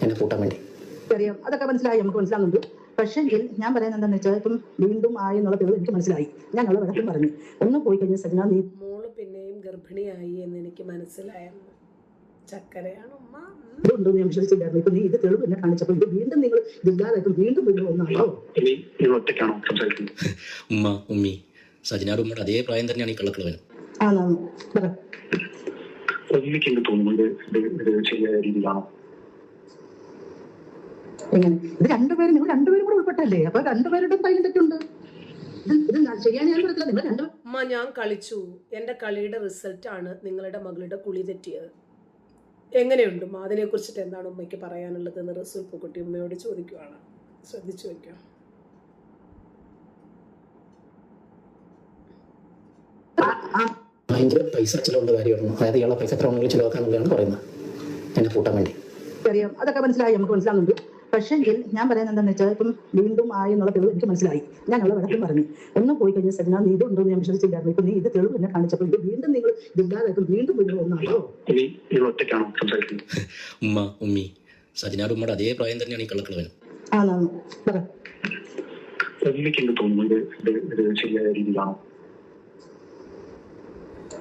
എന്നെ കൂട്ടാൻ വേണ്ടി. അറിയാം, അതൊക്കെ മനസ്സിലായി, നമുക്ക് മനസ്സിലാകുന്നുണ്ട്. പക്ഷേ ഞാൻ പറയുന്നത് എന്താണെന്ന് വെച്ചാൽ ഇപ്പം വീണ്ടും ആയി എന്നുള്ള തെളിവ് എനിക്ക് മനസ്സിലായി. ഞാൻ അവളെ വഴക്കും പറഞ്ഞു, ഒന്ന് പോയി കഴിഞ്ഞാൽ സജന നീ മോള് പിന്നെയും ഗർഭിണിയായി എന്ന് എനിക്ക് മനസ്സിലായെന്ന്. ചക്കരയാണ് ഉമ്മ. ഇതുണ്ടെന്ന് ഞാൻ വിശ്വസിച്ചില്ലായിരുന്നു. ഇപ്പൊ നീ ഇത് തെളിവ് എന്നെ കാണിച്ചപ്പോൾ ഇത് വീണ്ടും നിങ്ങൾ ഇതില്ലാതായിട്ട് വീണ്ടും വീണ്ടും ഒന്നാണോ? നിങ്ങൾ ഒറ്റയ്ക്കാണോ സംസാരിക്കുന്നത്? ഉമ്മ ഉമ്മി സജനാട് ഉമ്മയുടെ അതേ പ്രായം തന്നെയാണ് ഈ കള്ളക്കളവനും. ആണോ? പറ. ഉമ്മയ്ക്ക് എന്ത് തോന്നുന്നു? ഇത് ശരിയായ രീതിയിലാണോ? എങ്ങനെ? ഇത് രണ്ടുപേരും നിങ്ങൾ രണ്ടുപേരും കൂടെ ഉൾപ്പെട്ടല്ലേ? അപ്പൊ രണ്ടുപേരുടെ കയ്യിൽ തെറ്റുണ്ട്. ഇത് ചെയ്യാൻ ഞാൻ പറ്റില്ല. നിങ്ങൾ രണ്ടു അമ്മ ഞാൻ കളിച്ചു. എൻ്റെ കളിയുടെ റിസൾട്ടാണ് നിങ്ങളുടെ മകളുടെ കുളി തെറ്റിയത്. എങ്ങനെയുണ്ട് ഉമ്മ? അതിനെക്കുറിച്ചിട്ട് എന്താണ് ഉമ്മയ്ക്ക് പറയാനുള്ളത് എന്ന് റസൂൽ പൂക്കുട്ടി ഉമ്മയോട് ചോദിക്കുവാണ്. ശ്രദ്ധിച്ചു വയ്ക്കാം. ഭയങ്കര പൈസ ചിലവുള്ള കാര്യമായിരുന്നു. അതായത് ഇയാളെ പൈസ എത്ര വേണമെങ്കിലും ചിലവാക്കാന്നുള്ളതാണ് പറയുന്നത്, എന്നെ കൂട്ടാൻ വേണ്ടി. അറിയാം, അതൊക്കെ മനസ്സിലായി, നമുക്ക് മനസ്സിലാകുന്നുണ്ട്. പക്ഷേ ഞാൻ പറയുന്നത് എന്താണെന്ന് വെച്ചാൽ ഇപ്പം വീണ്ടും ആയി എന്നുള്ള തെളിവ് എനിക്ക് മനസ്സിലായി. ഞാൻ അവളെ വഴക്കും പറഞ്ഞു, ഒന്ന് പോയി കഴിഞ്ഞാൽ സജന നീ ഇതുണ്ടെന്ന് ഞാൻ വിശ്വസിച്ചില്ലായിരുന്നു. ഇപ്പൊ നീ ഇത് തെളിവ് എന്നെ കാണിച്ചപ്പോൾ ഇത് വീണ്ടും നിങ്ങൾ ഇതില്ലാതായിട്ട് വീണ്ടും വീണ്ടും ഒന്നാണോ? നിങ്ങൾ ഒറ്റയ്ക്കാണോ സംസാരിക്കുന്നത്? ഉമ്മ ഉമ്മി സജനാട് ഉമ്മയുടെ അതേ പ്രായം തന്നെയാണ് ഈ കള്ളക്കളവനും. ആണോ? പറ. ഉമ്മയ്ക്ക് എന്ത് തോന്നുന്നു? ഇത് ശരിയായ രീതിയിലാണോ?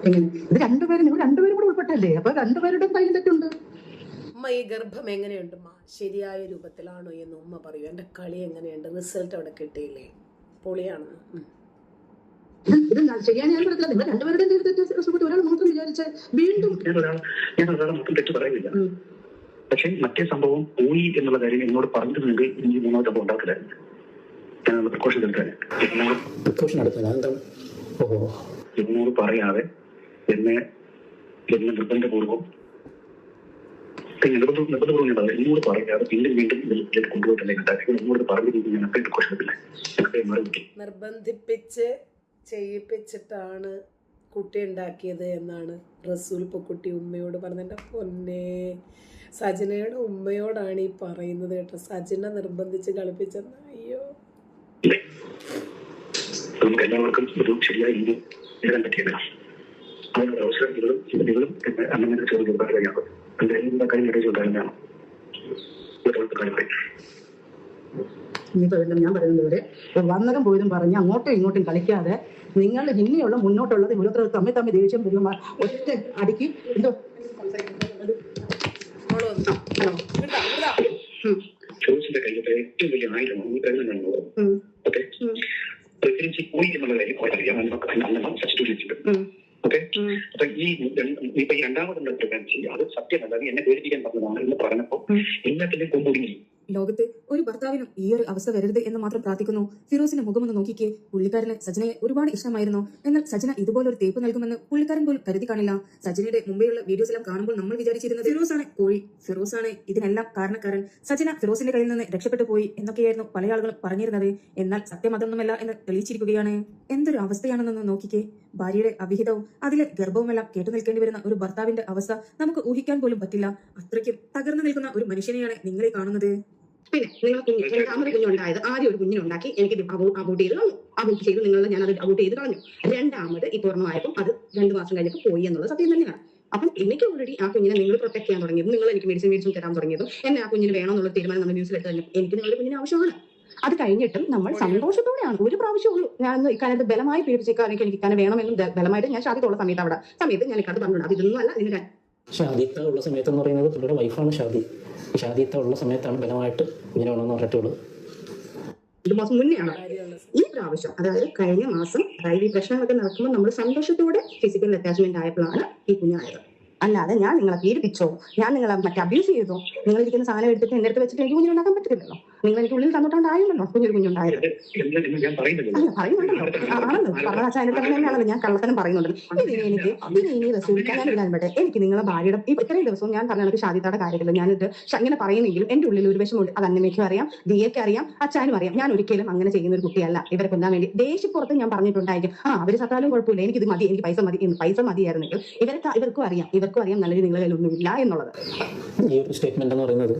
എങ്ങനെ? ഇത് രണ്ടുപേരും നിങ്ങൾ രണ്ടുപേരും കൂടെ ഉൾപ്പെട്ടല്ലേ? അപ്പൊ രണ്ടുപേരുടെ കയ്യിൽ തെറ്റുണ്ട്. ഉമ്മ ഈ ഗർഭം എങ്ങനെയുണ്ട് ഉമ്മ? ശരിയായ രൂപത്തിലാണോ എന്ന് ഉമ്മ പറയൂ. എൻ്റെ കളി എങ്ങനെയുണ്ട്? റിസൾട്ട് അവിടെ കിട്ടിയില്ലേ? പൊളിയാണെന്ന്. ഇത് ചെയ്യാൻ ഞാൻ പറ്റില്ല. നിങ്ങൾ രണ്ടുപേരുടെയും തെറ്റ് ഒരാൾ മാത്രം വിചാരിച്ച് വീണ്ടും ഞാൻ ഒരാളെ മൊത്തം തെറ്റ് പറയുന്നില്ല. പക്ഷെ മറ്റേ സംഭവം പോയി എന്നുള്ള കാര്യം എന്നോട് പറഞ്ഞിരുന്നെങ്കിൽ ഇനി മൂന്നാമത്തെ സംഭവം ഉണ്ടാക്കില്ലായിരുന്നു. ഞാനുള്ള പ്രിക്കോഷൻ എടുക്കാൻ പ്രിക്കോഷൻ എടുക്കാൻ എന്താണ്? ഓഹോ, എന്നോട് പറയാതെ എന്നെ നിർബന്ധപൂർവ്വം എന്നോട് പറയാതെ വീണ്ടും ഇതിലേക്ക് കൊണ്ടുപോയിട്ടല്ലേ ഉണ്ടാക്കി. എന്നോട് പറഞ്ഞ രീതി ഞാൻ പ്രിക്കോഷൻ എടുക്കില്ല. നിർബന്ധിപ്പിച്ച് ചെയ്യിപ്പിച്ചിട്ടാണ് കുട്ടി ഉണ്ടാക്കിയത് എന്നാണ് റസൂൽ പൂക്കുട്ടി ഉമ്മയോട് പറഞ്ഞത്. എൻ്റെ പൊന്നെ, സജനയുടെ ഉമ്മയോടാണ് ഈ പറയുന്നത് കേട്ടോ. സജന നിർബന്ധിച്ച് കളിപ്പിച്ചെന്ന്. അയ്യോ, നമുക്ക് എല്ലാവർക്കും ഒരു ശരിയായ രീതി എഴുതാൻ പറ്റിയില്ല. അതിനൊരു അവസരം ഇവരും അങ്ങനെ ചോദിക്കുന്ന കാര്യമാണ്. എന്റെ എല്ലാ കാര്യം ഇടയിൽ ഉണ്ടായിരുന്നതാണ്. ഇനിയിപ്പോൾ ഞാൻ പറയുന്നത് വരെ വന്നതും പോയതും പറഞ്ഞ് അങ്ങോട്ടും ഇങ്ങോട്ടും കളിക്കാതെ നിങ്ങൾ ഇനിയുള്ള മുന്നോട്ടുള്ളത് ഓരോരുത്തർ തമ്മിൽ ദേഷ്യം വരുന്ന ഒറ്റ അടിക്ക് എന്തോ ചോദിച്ചിന്റെ കയ്യിലത്തെ ഏറ്റവും വലിയ ആയുധമാണ് ഈ പ്രഗ്നന്റ്. ഓക്കെ, പ്രഗ്നൻസി പോയി എന്നുള്ള കാര്യം അറിയാം. Substitute okay. അപ്പൊ ഇപ്പൊ ഈ രണ്ടാമതുള്ള പ്രഗ്നൻസി അത് സത്യമല്ല, എന്നെ പേടിപ്പിക്കാൻ പറഞ്ഞതാണ് എന്ന് പറഞ്ഞപ്പോ എല്ലാത്തിന്റെയും കൊമ്പൊടുങ്ങി. ലോകത്ത് ഒരു ഭർത്താവിനും ഈ ഒരു അവസ്ഥ വരരുത് എന്ന് മാത്രം പ്രാർത്ഥിക്കുന്നു. ഫിറോസിന്റെ മുഖമൊന്ന് നോക്കിക്കേ. പുള്ളിക്കാരന് സജനയെ ഒരുപാട് ഇഷ്ടമായിരുന്നു. എന്നാൽ സജന ഇതുപോലൊരു തേപ്പ് നൽകുമെന്ന് പുള്ളിക്കാരൻ പോലും കരുതി കാണില്ല. സജനയുടെ മുമ്പെയുള്ള വീഡിയോസ് എല്ലാം കാണുമ്പോൾ നമ്മൾ വിചാരിച്ചിരുന്നത് ഫിറോസാണ് കോഴി, ഫിറോസാണ് ഇതിനെല്ലാം കാരണക്കാരൻ, സജന ഫിറോസിന്റെ കയ്യിൽ നിന്ന് രക്ഷപ്പെട്ടു പോയി എന്നൊക്കെയായിരുന്നു പല ആളുകളും പറഞ്ഞിരുന്നത്. എന്നാൽ സത്യം അതൊന്നുമല്ല എന്ന് തെളിയിച്ചിരിക്കുകയാണ്. എന്തൊരു അവസ്ഥയാണെന്നൊന്ന് നോക്കിക്കേ. ഭാര്യയുടെ അവിഹിതവും അതിലെ ഗർഭവുമെല്ലാം കേട്ടു നിൽക്കേണ്ടി വരുന്ന ഒരു ഭർത്താവിന്റെ അവസ്ഥ നമുക്ക് ഊഹിക്കാൻ പോലും പറ്റില്ല. അത്രയ്ക്കും തകർന്നു നിൽക്കുന്ന ഒരു മനുഷ്യനെയാണ് നിങ്ങളെ കാണുന്നത്. പിന്നെ നിങ്ങൾ രണ്ടാമത് കുഞ്ഞുണ്ടായത് ആദ്യം ഒരു കുഞ്ഞിനുണ്ടാക്കി എനിക്ക് അബോട്ട് ചെയ്ത് കളഞ്ഞു. അബോട്ട് ചെയ്ത് ഞാനത് അബോട്ട് ചെയ്ത് കളഞ്ഞു. രണ്ടാമത് ഈ പൂർണ്ണമായപ്പോൾ അത് 2 മാസം കഴിഞ്ഞപ്പോൾ പോയി എന്നുള്ളത് സത്യം തന്നെയാണ്. അപ്പം എനിക്ക് ഓൾറെഡി ആ കുഞ്ഞിനെ നിങ്ങൾ പ്രൊട്ടക്ട് ചെയ്യാൻ തുടങ്ങിയതും നിങ്ങൾ എനിക്ക് മെഡിസിൻ തരാൻ തുടങ്ങിയതും എന്നെ ആ കുഞ്ഞിന് വേണമെന്നുള്ള തീരുമാനം നമ്മൾ ന്യൂസിലെടുത്ത് കഴിഞ്ഞു. എനിക്ക് നിങ്ങളുടെ കുഞ്ഞിന് ആവശ്യമാണ്. അത് കഴിഞ്ഞിട്ടും നമ്മൾ സന്തോഷത്തോടെയാണ്. ഒരു പ്രാവശ്യമുള്ളൂ ഞാൻ ഇക്കാലത്ത് ബലമായി പീഡിപ്പിച്ചേക്കാണെങ്കിൽ എനിക്ക് ഇക്കാനെ വേണമെന്നും ബലമായിട്ട് ഞാൻ ഷാദിത്തുള്ള സമയത്ത് ഞാൻ ഇക്കാലത്ത് പറഞ്ഞു അത് ഇതൊന്നും അല്ല ഇതിന്. ഷാദിത്ത ഉള്ള സമയത്ത് എന്ന് പറയുന്നത് പുള്ളിയുടെ വൈഫാണ് ഷാദി. ഷാദിത്ത ഉള്ള സമയത്താണ് ബലമായിട്ട് കുഞ്ഞിനെ വേണമെന്ന് പറഞ്ഞിട്ടുള്ളൂ. 2 മാസം മുന്നെയാണ് ഈ പ്രാവശ്യം, അതായത് കഴിഞ്ഞ മാസം അതായത് ഈ പ്രശ്നങ്ങളൊക്കെ നടക്കുമ്പോൾ നമ്മൾ സന്തോഷത്തോടെ ഫിസിക്കൽ അറ്റാച്ച്മെന്റ് ആയപ്പോഴാണ് ഈ കുഞ്ഞായത്. അല്ലാതെ ഞാൻ നിങ്ങളെ പീഡിപ്പിച്ചോ, ഞാൻ നിങ്ങളെ അബ്യൂസ് ചെയ്തോ, നിങ്ങൾ ഇരിക്കുന്ന സാധനം എടുത്തിട്ട് എന്റെ അടുത്ത് വെച്ചിട്ട് എനിക്ക് കുഞ്ഞുണ്ടാക്കാൻ പറ്റില്ലല്ലോ. നിങ്ങൾ എനിക്ക് ഉള്ളിൽ തന്നിട്ടുണ്ടായിരുന്നല്ലോ കുഞ്ഞൊരു കുഞ്ഞുണ്ടായത്. അല്ല പറയുന്നുണ്ടല്ലോ പറഞ്ഞാൽ അതിന്റെ തന്നെയാണല്ലോ ഞാൻ കള്ളത്തനം പറയുന്നുണ്ട്. ഇനി റസൂലിക്കാൻ ഞാൻ ഇടാൻപെട്ടെ. എനിക്ക് നിങ്ങളെ ഭാര്യയുടെ ഇത്രയും ദിവസവും ഞാൻ പറഞ്ഞ ഷാദിത്തയുടെ കാര്യത്തില്ല ഞാനിത് ഇങ്ങനെ പറയുന്നെങ്കിലും എന്റെ ഉള്ളിൽ ഒരു വിഷമമുണ്ട്. അത് അന്നമ്മയ്ക്കും അറിയാം, ദിയയ്ക്ക് അറിയാം, അച്ഛനും അറിയാം. ഞാൻ ഒരിക്കലും അങ്ങനെ ചെയ്യുന്ന ഒരു കുട്ടിയല്ല. ഇവരെ കൊല്ലാൻ വേണ്ടി ദേഷ്യപ്പുറത്ത് ഞാൻ പറഞ്ഞിട്ടുണ്ടായിരിക്കും. അവര് സത്താലും കുഴപ്പമില്ല, എനിക്കിത് മതി, എനിക്ക് പൈസ മതിയായിരുന്നെങ്കിൽ ഇവർക്കും അറിയാം നല്ല നിങ്ങളുടെ കയ്യിലൊന്നുമില്ല എന്നുള്ളത്. ഈ ഒരു സ്റ്റേറ്റ്മെന്റ് എന്ന് പറയുന്നത്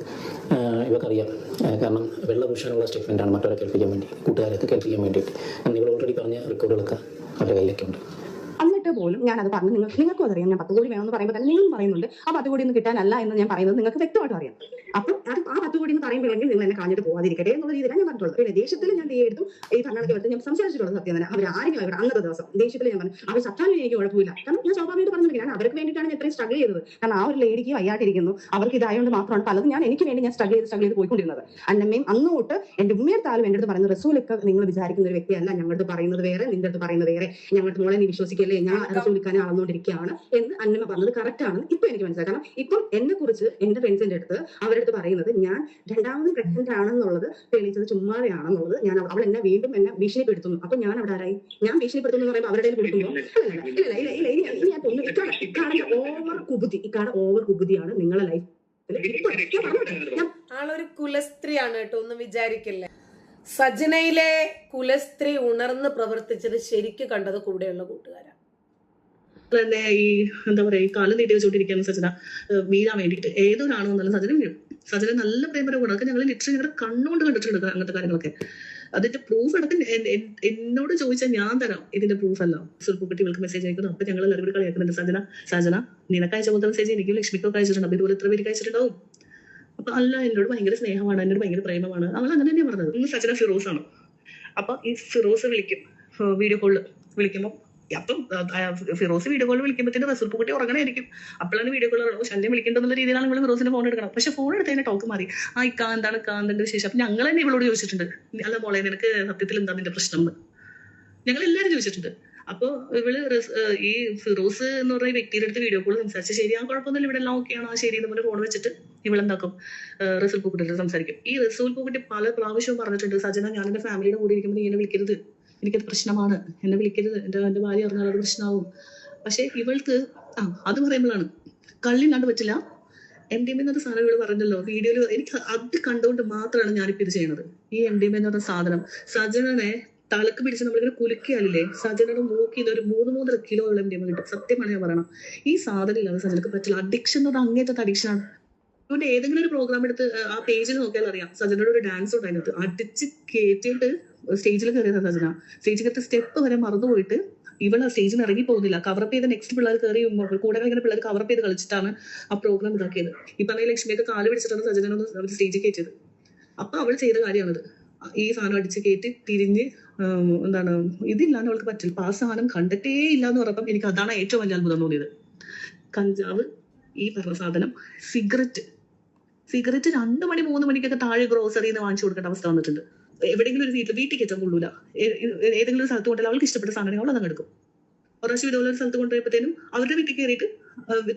ഇവർക്കറിയാം. കാരണം വെള്ളപൂശാനുള്ള സ്റ്റേറ്റ്മെന്റാണ് മറ്റവരെ കേൾപ്പിക്കാൻ വേണ്ടി, കൂട്ടുകാരൊക്കെ കേൾപ്പിക്കാൻ വേണ്ടിയിട്ട്. നിങ്ങൾ ഓൾറെഡി പറഞ്ഞ റെക്കോർഡുകളൊക്കെ അവരുടെ കയ്യിലൊക്കെ ഉണ്ട്. എന്നിട്ട് എന്നിട്ട് പോലും ഞാൻ അത് പറഞ്ഞു, നിങ്ങൾക്കും അതറിയാം. ഞാൻ 10 കോടി വേണമെന്ന് പറയുമ്പോൾ തന്നെ നിങ്ങളും പറയുന്നുണ്ട് ആ 10 കോടി ഒന്നും കിട്ടാനല്ല എന്ന് ഞാൻ പറയുന്നത് നിങ്ങൾക്ക് വ്യക്തമായിട്ട് അറിയാം. അപ്പം അത് ആ 10 കോടി എന്ന് പറയുമ്പോഴെങ്കിൽ നിങ്ങൾ എന്നെ കാണിച്ചിട്ട് പോകാതിരിക്കട്ടെ എന്നുള്ള രീതിയിലാണ് ഞാൻ പറഞ്ഞിട്ടുള്ളത്. പിന്നെ ദേഷ്യത്തിൽ ഞാൻ എടുത്തും ഈ ഭരണത്തിൽ എടുത്ത് ഞാൻ സംസാരിച്ചിട്ടുള്ളത് സത്യം തന്നെ. അവർ ആരെങ്കിലും ഇവിടെ അന്നത്തെ ദിവസം ദേഷ്യത്തിൽ ഞാൻ പറഞ്ഞു അവർ സത്താനും എനിക്ക് കുഴപ്പമില്ല. കാരണം ഞാൻ സ്വാഭാവികമായിട്ട് പറഞ്ഞില്ല, ഞാൻ അവർക്ക് വേണ്ടിയിട്ടാണ് ഞാൻ ഇത്രയും സ്ട്രഗിൾ ചെയ്തത്. കാരണം ആ ഒരു ലേഡിക്ക് വയ്യാട്ടിരിക്കുന്നു, അവർക്ക് ഇതായതുകൊണ്ട് മാത്രമാണ് പലതും ഞാൻ എനിക്ക് വേണ്ടി ഞാൻ സ്ട്രഗിൾ ചെയ്ത് പോയിക്കൊണ്ടിരുന്നത്. അന്നമ്മയും അന്ന് തൊട്ട് എന്റെ ഉമ്മയെടുത്താലും എൻ്റെ അടുത്ത് പറയുന്നത് റസൂലൊക്കെ നിങ്ങൾ വിചാരിക്കുന്ന ഒരു വ്യക്തിയല്ല, ഞങ്ങളുടെ പറയുന്നത് വേറെ, നിന്റെ അടുത്ത് പറയുന്നത് വേറെ, ഞങ്ങളുടെ മോളെ നീ വിശ്വസിക്കല്ലേ, ഞാൻ റസൂലിക്കാനെ അളന്നുകൊണ്ടിരിക്കുകയാണ് എന്ന് അന്നമ്മ പറഞ്ഞത് കറക്റ്റ് ആണെന്ന് ഇപ്പൊ എനിക്ക് മനസ്സിലായി. കാരണം ഇപ്പോൾ എന്നെ കുറിച്ച് എന്റെ ഫ്രണ്ട്സിന്റെ അടുത്ത് അവരുടെ അടുത്ത് പറയുന്നത് ഞാൻ രണ്ടാമത് പ്രഗ്നന്റ് ആണെന്നുള്ളത് തെളിയിച്ചത് ചുമ്മാതെയാണെന്നുള്ളത്, ഞാൻ അവൾ എന്നെ വീണ്ടും എന്നെ ഭീഷണിപ്പെടുത്തുന്നു. അപ്പൊ ഞാൻ അവിടെ ആരായി? ഞാൻ ഭീഷണിപ്പെടുത്തുന്നു എന്ന് പറയുമ്പോൾ അവരുടെ കൊടുക്കുമ്പോൾ ഓവർ കുബുദ്ധിയാണ് നിങ്ങളെ ലൈഫ്. ആളൊരു കുലസ്ത്രീയാണ് കേട്ടോ, ഒന്നും വിചാരിക്കില്ല. സജനയിലെ കുലസ്ത്രീ ഉണർന്ന് പ്രവർത്തിച്ചത് ശരിക്ക് കണ്ടത് കൂടെയുള്ള കൂട്ടുകാരാണ്. തന്നെ ഈ എന്താ പറയാ ഈ കാലം നീട്ടി വെച്ചോണ്ടിരിക്കുകയാണ് സജന വീഴാൻ വേണ്ടിയിട്ട്. ഏതൊരാണോ എന്നാലും സജന വീഴും. സജന നല്ല പ്രേമരമാണ്. അതൊക്കെ ഞങ്ങൾ ലിറ്ററലി ഞങ്ങളുടെ കണ്ണുകൊണ്ട് കണ്ടിട്ടുണ്ട് അങ്ങനത്തെ കാര്യങ്ങളൊക്കെ. അതിന്റെ പ്രൂഫ് അടക്കം എന്നോട് ചോദിച്ചാൽ ഞാൻ തരാം. ഇതിന്റെ പ്രൂഫ് അല്ല സുൽപ്പുകുട്ടി ഇവൾക്ക് മെസ്സേജ് അയക്കുന്നു. അപ്പൊ ഞങ്ങൾ എല്ലാവരും കൂടി കളിയാക്കുന്നുണ്ട്. സജന നിനക്ക് അയച്ച പോലത്തെ മെസ്സേജ് എനിക്കും ലക്ഷ്മിക്കൊക്കെ അയച്ചിട്ടുണ്ട്. അപ്പൊ ഇതുപോലെ 3 പേർക്ക് അയച്ചിട്ടുണ്ടാവും. അപ്പൊ അല്ല, എന്നോട് ഭയങ്കര സ്നേഹമാണ്, എന്നോട് ഭയങ്കര പ്രേമമാണ്. അവൾ അങ്ങനെ തന്നെയാണ് പറഞ്ഞത്. ഇന്ന് സജന ഫിറോസ് ആണ്. അപ്പൊ ഈ ഫിറോസ് വിളിക്കും, വീഡിയോ കോളിൽ വിളിക്കുമ്പോൾ അപ്പം ഫിറോസ് വീഡിയോ കോൾ വിളിക്കുമ്പോഴത്തേന് റസൂൽപ്പുകുട്ടി ഉറങ്ങണമായിരിക്കും. അപ്പോഴാണ് വീഡിയോ കോൾ ശല്യം വിളിക്കേണ്ടെന്നുള്ള രീതിയിലാണ് നിങ്ങൾ ഫിറോസിന്റെ ഫോൺ എടുക്കണം. പക്ഷെ ഫോൺ എടുത്തതിന്റെ ടോക്ക് മാറി. എന്താണ് കാന്തന്റെ വിശേഷം? അപ്പൊ ഞങ്ങൾ തന്നെ ഇവളോട് ചോദിച്ചിട്ടുണ്ട്, അല്ല മോളെ നിനക്ക് സത്യത്തിൽ എന്താ നിന്റെ പ്രശ്നം എന്ന് ഞങ്ങൾ എല്ലാവരും ചോദിച്ചിട്ടുണ്ട്. അപ്പൊ ഇവള് ഈ ഫിറോസ് എന്ന് പറഞ്ഞ വ്യക്തിയുടെ അടുത്ത് വീഡിയോ കോൾ സംസാരിച്ച് ശരി, ആ കുഴപ്പമൊന്നുമില്ല, ഇവിടെ എല്ലാം ഓക്കെയാണ്, ആ ശരി എന്ന് പറഞ്ഞ ഫോൺ വെച്ചിട്ട് ഇവളെന്താക്കും റസൂൽപ്പുകുട്ടിയുടെ സംസാരിക്കും. ഈ റസൂൽപ്പുകുട്ടി പല പ്രാവശ്യവും പറഞ്ഞിട്ടുണ്ട്, സജന ഞാൻ എന്റെ ഫാമിലിയുടെ കൂടെ ഇരിക്കുമ്പോൾ ഇങ്ങനെ വിളിക്കരുത്, എനിക്കത് പ്രശ്നമാണ്, എന്നെ വിളിക്കരുത്, എന്റെ ഭാര്യ അറിഞ്ഞാൽ അത് പ്രശ്നമാവും. പക്ഷെ ഇവൾക്ക് അത് പറയുമ്പോഴാണ് കള്ളില്ലാണ്ട് പറ്റില്ല. MDMA എന്നൊരു സാധനം ഇവള് പറഞ്ഞല്ലോ വീഡിയോയിൽ. എനിക്ക് അത് കണ്ടുകൊണ്ട് മാത്രമാണ് ഞാനിപ്പോ ഇത് ചെയ്യണത്. ഈ MDMA എന്ന് പറഞ്ഞ സാധനം സജനനെ തലക്ക് പിടിച്ച് നമ്മളിങ്ങനെ കുലുക്കിയാലില്ലേ, സജനയുടെ മൂക്കിൽ ഒരു 3-3.5 കിലോ MDMA കിട്ടും. സത്യമാണ് ഞാൻ പറയണം. ഈ സാധനം ഇല്ലാതെ സജനക്ക് പറ്റില്ല. അഡിക്ഷൻ എന്ന് പറഞ്ഞാൽ അങ്ങേറ്റത്തെ അഡിക്ഷനാണ്. അതുകൊണ്ട് ഏതെങ്കിലും ഒരു പ്രോഗ്രാം എടുത്ത് ആ പേജിൽ നോക്കിയാൽ അറിയാം, സജനയുടെ ഒരു ഡാൻസ് ഉണ്ട് അതിനകത്ത്. അടിച്ച് കയറ്റിയിട്ട് സ്റ്റേജിൽ കയറിയതാണ് സജന. സ്റ്റേജിൽ കയറിയ സ്റ്റെപ്പ് വരെ മറന്നുപോയിട്ട് ഇവള് സ്റ്റേജിൽ ഇറങ്ങി പോകുന്നില്ല. കവറപ്പ് ചെയ്ത നെക്സ്റ്റ് പിള്ളേർ കയറി കൂടെ കളിക്കുന്ന പിള്ളേർ കവറപ്പ് ചെയ്ത് കളിച്ചിട്ടാണ് ആ പ്രോഗ്രാം ഇതാക്കിയത്. ഈ പറഞ്ഞ ലക്ഷ്മിയൊക്കെ കാല് പിടിച്ചിട്ടാണ് സജനൊന്ന് അവർ സ്റ്റേജിൽ കയറ്റിയത്. അപ്പൊ അവൾ ചെയ്ത കാര്യമാണത്. ഈ സാധനം അടിച്ച് കയറ്റി തിരിഞ്ഞ് എന്താണ് ഇതില്ലാന്ന് അവൾക്ക് പറ്റില്ല. അപ്പൊ ആ സാധനം കണ്ടിട്ടേ ഇല്ലാന്ന് പറഞ്ഞപ്പം എനിക്ക് അതാണ് ഏറ്റവും വലിയ അത്ഭുതം തോന്നിയത്. കഞ്ചാവ്, ഈ പറഞ്ഞ സാധനം, സിഗരറ്റ് 2 മണി 3 മണിക്കൊക്കെ താഴെ ഗ്രോസറിന്ന് വാങ്ങിച്ചു കൊടുക്കേണ്ട അവസ്ഥ വന്നിട്ടുണ്ട്. എവിടെയെങ്കിലും ഒരു വീട്ടിൽ കയറ്റാൻ കൊള്ളൂല. ഏതെങ്കിലും ഒരു സ്ഥലത്ത് കൊണ്ടല്ല അവൾക്ക് ഇഷ്ടപ്പെട്ട സാധനം അവൾ അതങ്ങ് എടുക്കും. പ്രാവശ്യം ഇതുപോലെ ഒരു സ്ഥലത്ത് കൊണ്ടുപോയപ്പോഴത്തേനും അവരുടെ വീട്ടിൽ കയറിയിട്ട്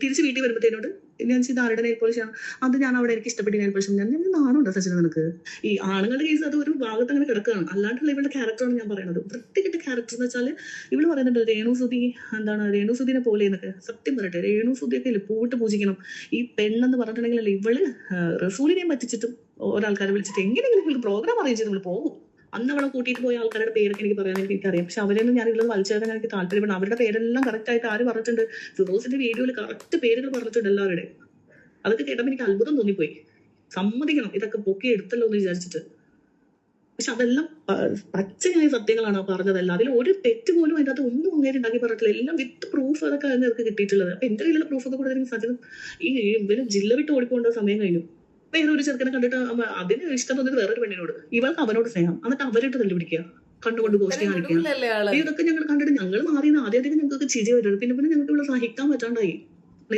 തിരിച്ച് വീട്ടിൽ വരുമ്പോഴത്തേനോട് ഞാൻ ഇത് ആരുടെ നെയിൽ പോളിഷാണ്, അത് ഞാൻ അവിടെ എനിക്ക് ഇഷ്ടപ്പെട്ട നെയിൽ പോളിഷ്. ഞാൻ നാണുണ്ടോ സച്ചിന നിനക്ക്? ഈ ആണുങ്ങളുടെ കേസ് അത് ഒരു ഭാഗത്ത് അങ്ങനെ കിടക്കുകയാണ്. അല്ലാണ്ടുള്ള ഇവളുടെ ക്യാരക്ടറാണ് ഞാൻ പറയുന്നത്. വൃത്തികെട്ട ക്യാരക്ടർ എന്ന് വെച്ചാൽ ഇവള് പറയുന്നുണ്ട് രേണുസുതിനെ പോലെ എന്നൊക്കെ. സത്യം പറയട്ടെ, രേണുസുതിയൊക്കെ ഇല്ലേ പൂവിട്ട് പൂജിക്കണം. ഈ പെണ്ണെന്ന് പറഞ്ഞിട്ടുണ്ടെങ്കിലല്ലേ ഇവള് റസൂലിനെയും പറ്റിച്ചിട്ടും ഒരാൾക്കാരെ വിളിച്ചിട്ട് എങ്ങനെയെങ്കിലും ഇവൾക്ക് പ്രോഗ്രാം അറേഞ്ച് ചെയ്ത് നമ്മൾ പോകും. അന്ന് അവളെ കൂട്ടിയിട്ട് പോയ ആൾക്കാരുടെ പേരൊക്കെ എനിക്ക് പറയാൻ എനിക്കറിയാം. പക്ഷെ അവരെയൊന്നും ഞാൻ ഇവിടെ വലിച്ചേക്കാൻ എനിക്ക് താല്പര്യപ്പെടുന്നു. അവരുടെ പേരെല്ലാം കറക്റ്റ് ആയിട്ട് ആര് പറഞ്ഞിട്ടുണ്ട്? ഫിറോസിന്റെ വീഡിയോയിൽ കറക്റ്റ് പേരുകൾ പറഞ്ഞിട്ടുണ്ട് എല്ലാവരുടെയും. അതൊക്കെ കേട്ടപ്പോൾ എനിക്ക് അത്ഭുതം തോന്നിപ്പോയി. സമ്മതിക്കണം, ഇതൊക്കെ പൊക്കി എടുത്തല്ലോ എന്ന് വിചാരിച്ചിട്ട്. പക്ഷെ അതെല്ലാം പച്ചയായ സത്യങ്ങളാണ് പറഞ്ഞതല്ല. അതിൽ ഒരു തെറ്റ് പോലും അതിൻ്റെ അകത്ത് ഒന്നും അങ്ങേര് ഉണ്ടാക്കി പറഞ്ഞിട്ടില്ല. എല്ലാം വിത്ത് പ്രൂഫ് അതൊക്കെ അതിനകത്ത് കിട്ടിയിട്ടുള്ളത്. അപ്പൊ എന്റെ കയ്യിലുള്ള പ്രൂഫ് ഒക്കെ കൂടെ സജനം ഈ ഇവര് ജില്ല വിട്ട് ഓടിപ്പോണ്ട സമയം കഴിഞ്ഞു. വേറൊരു ചെറുക്കനെ കണ്ടിട്ട് അതിന് ഇഷ്ടം തോന്നിയത് വേറൊരു പെണ്ണിനോട്, ഇവൾക്ക് അവനോട് സ്നേഹം, എന്നിട്ട് അവരായിട്ട് തല്ലുപിടിക്കുക, കണ്ടുകൊണ്ട് ഗോഷ്ടി കാണിക്കുക. ഇതൊക്കെ ഞങ്ങൾ കണ്ടിട്ട് ഞങ്ങൾ മാറിയെന്ന് ആദ്യം ഞങ്ങൾക്ക് ചിരി വരുന്നത്. പിന്നെ ഞങ്ങൾക്ക് ഇവിടെ സഹിക്കാൻ പറ്റാണ്ടായി.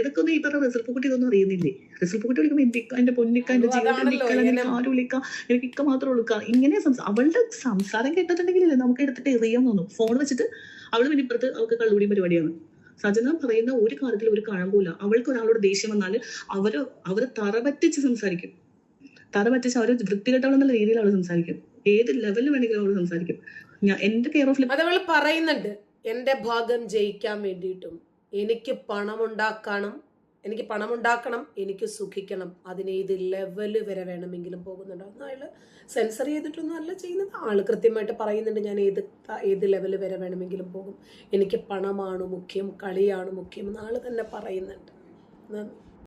ഇതൊക്കെ ഒന്നും ഈ പറഞ്ഞ റിസൾപ്പുകുട്ടി ഇതൊന്നും അറിയുന്നില്ലേ? റിസൾപ്പുകുട്ടി വിളിക്കുമ്പോൾ എന്റെ പൊന്നിക്ക, എന്റെ ജീവിതം എനിക്ക് ആരും വിളിക്കാം, എനിക്ക് ഇക്ക മാത്രം വിളിക്കാം. ഇങ്ങനെ അവളുടെ സംസാരം കേട്ടിട്ടുണ്ടെങ്കിലല്ലേ നമുക്ക് എടുത്തിട്ട് എറിയാൻ തോന്നും. ഫോൺ വെച്ചിട്ട് അവള് പിന്നെ ഇപ്പുറത്ത് അവൾക്ക് കള്ളുകൂടി പരിപാടിയാണ്. സജന പറയുന്ന ഒരു കാര്യത്തിൽ ഒരു കഴമ്പൂല. അവൾക്ക് ഒരാളോട് ദേഷ്യം വന്നാൽ അവരെ തറപറ്റിച്ച് സംസാരിക്കും. തറപറ്റിച്ച് അവര് വൃത്തികെട്ടവളെന്നുള്ള രീതിയിൽ അവൾ സംസാരിക്കും. ഏത് ലെവലിൽ വേണമെങ്കിലും അവൾ സംസാരിക്കും. എന്റെ കെയർ ഓഫ് അതവൾ പറയുന്നുണ്ട്, എന്റെ ഭാഗം ജയിക്കാൻ വേണ്ടിയിട്ടും എനിക്ക് പണമുണ്ടാക്കണം, എനിക്ക് സുഖിക്കണം, അതിന് ഏത് ലെവല് വരെ വേണമെങ്കിലും പോകുന്നുണ്ടാവും. അയാള് സെൻസർ ചെയ്തിട്ടൊന്നും അല്ല ചെയ്യുന്നത്. ആള് കൃത്യമായിട്ട് പറയുന്നുണ്ട്, ഞാൻ ഏത് ലെവല് വരെ വേണമെങ്കിലും പോകും, എനിക്ക് പണമാണ് മുഖ്യം, കളിയാണ് മുഖ്യം എന്ന് ആള് തന്നെ പറയുന്നുണ്ട്. നന്ദി.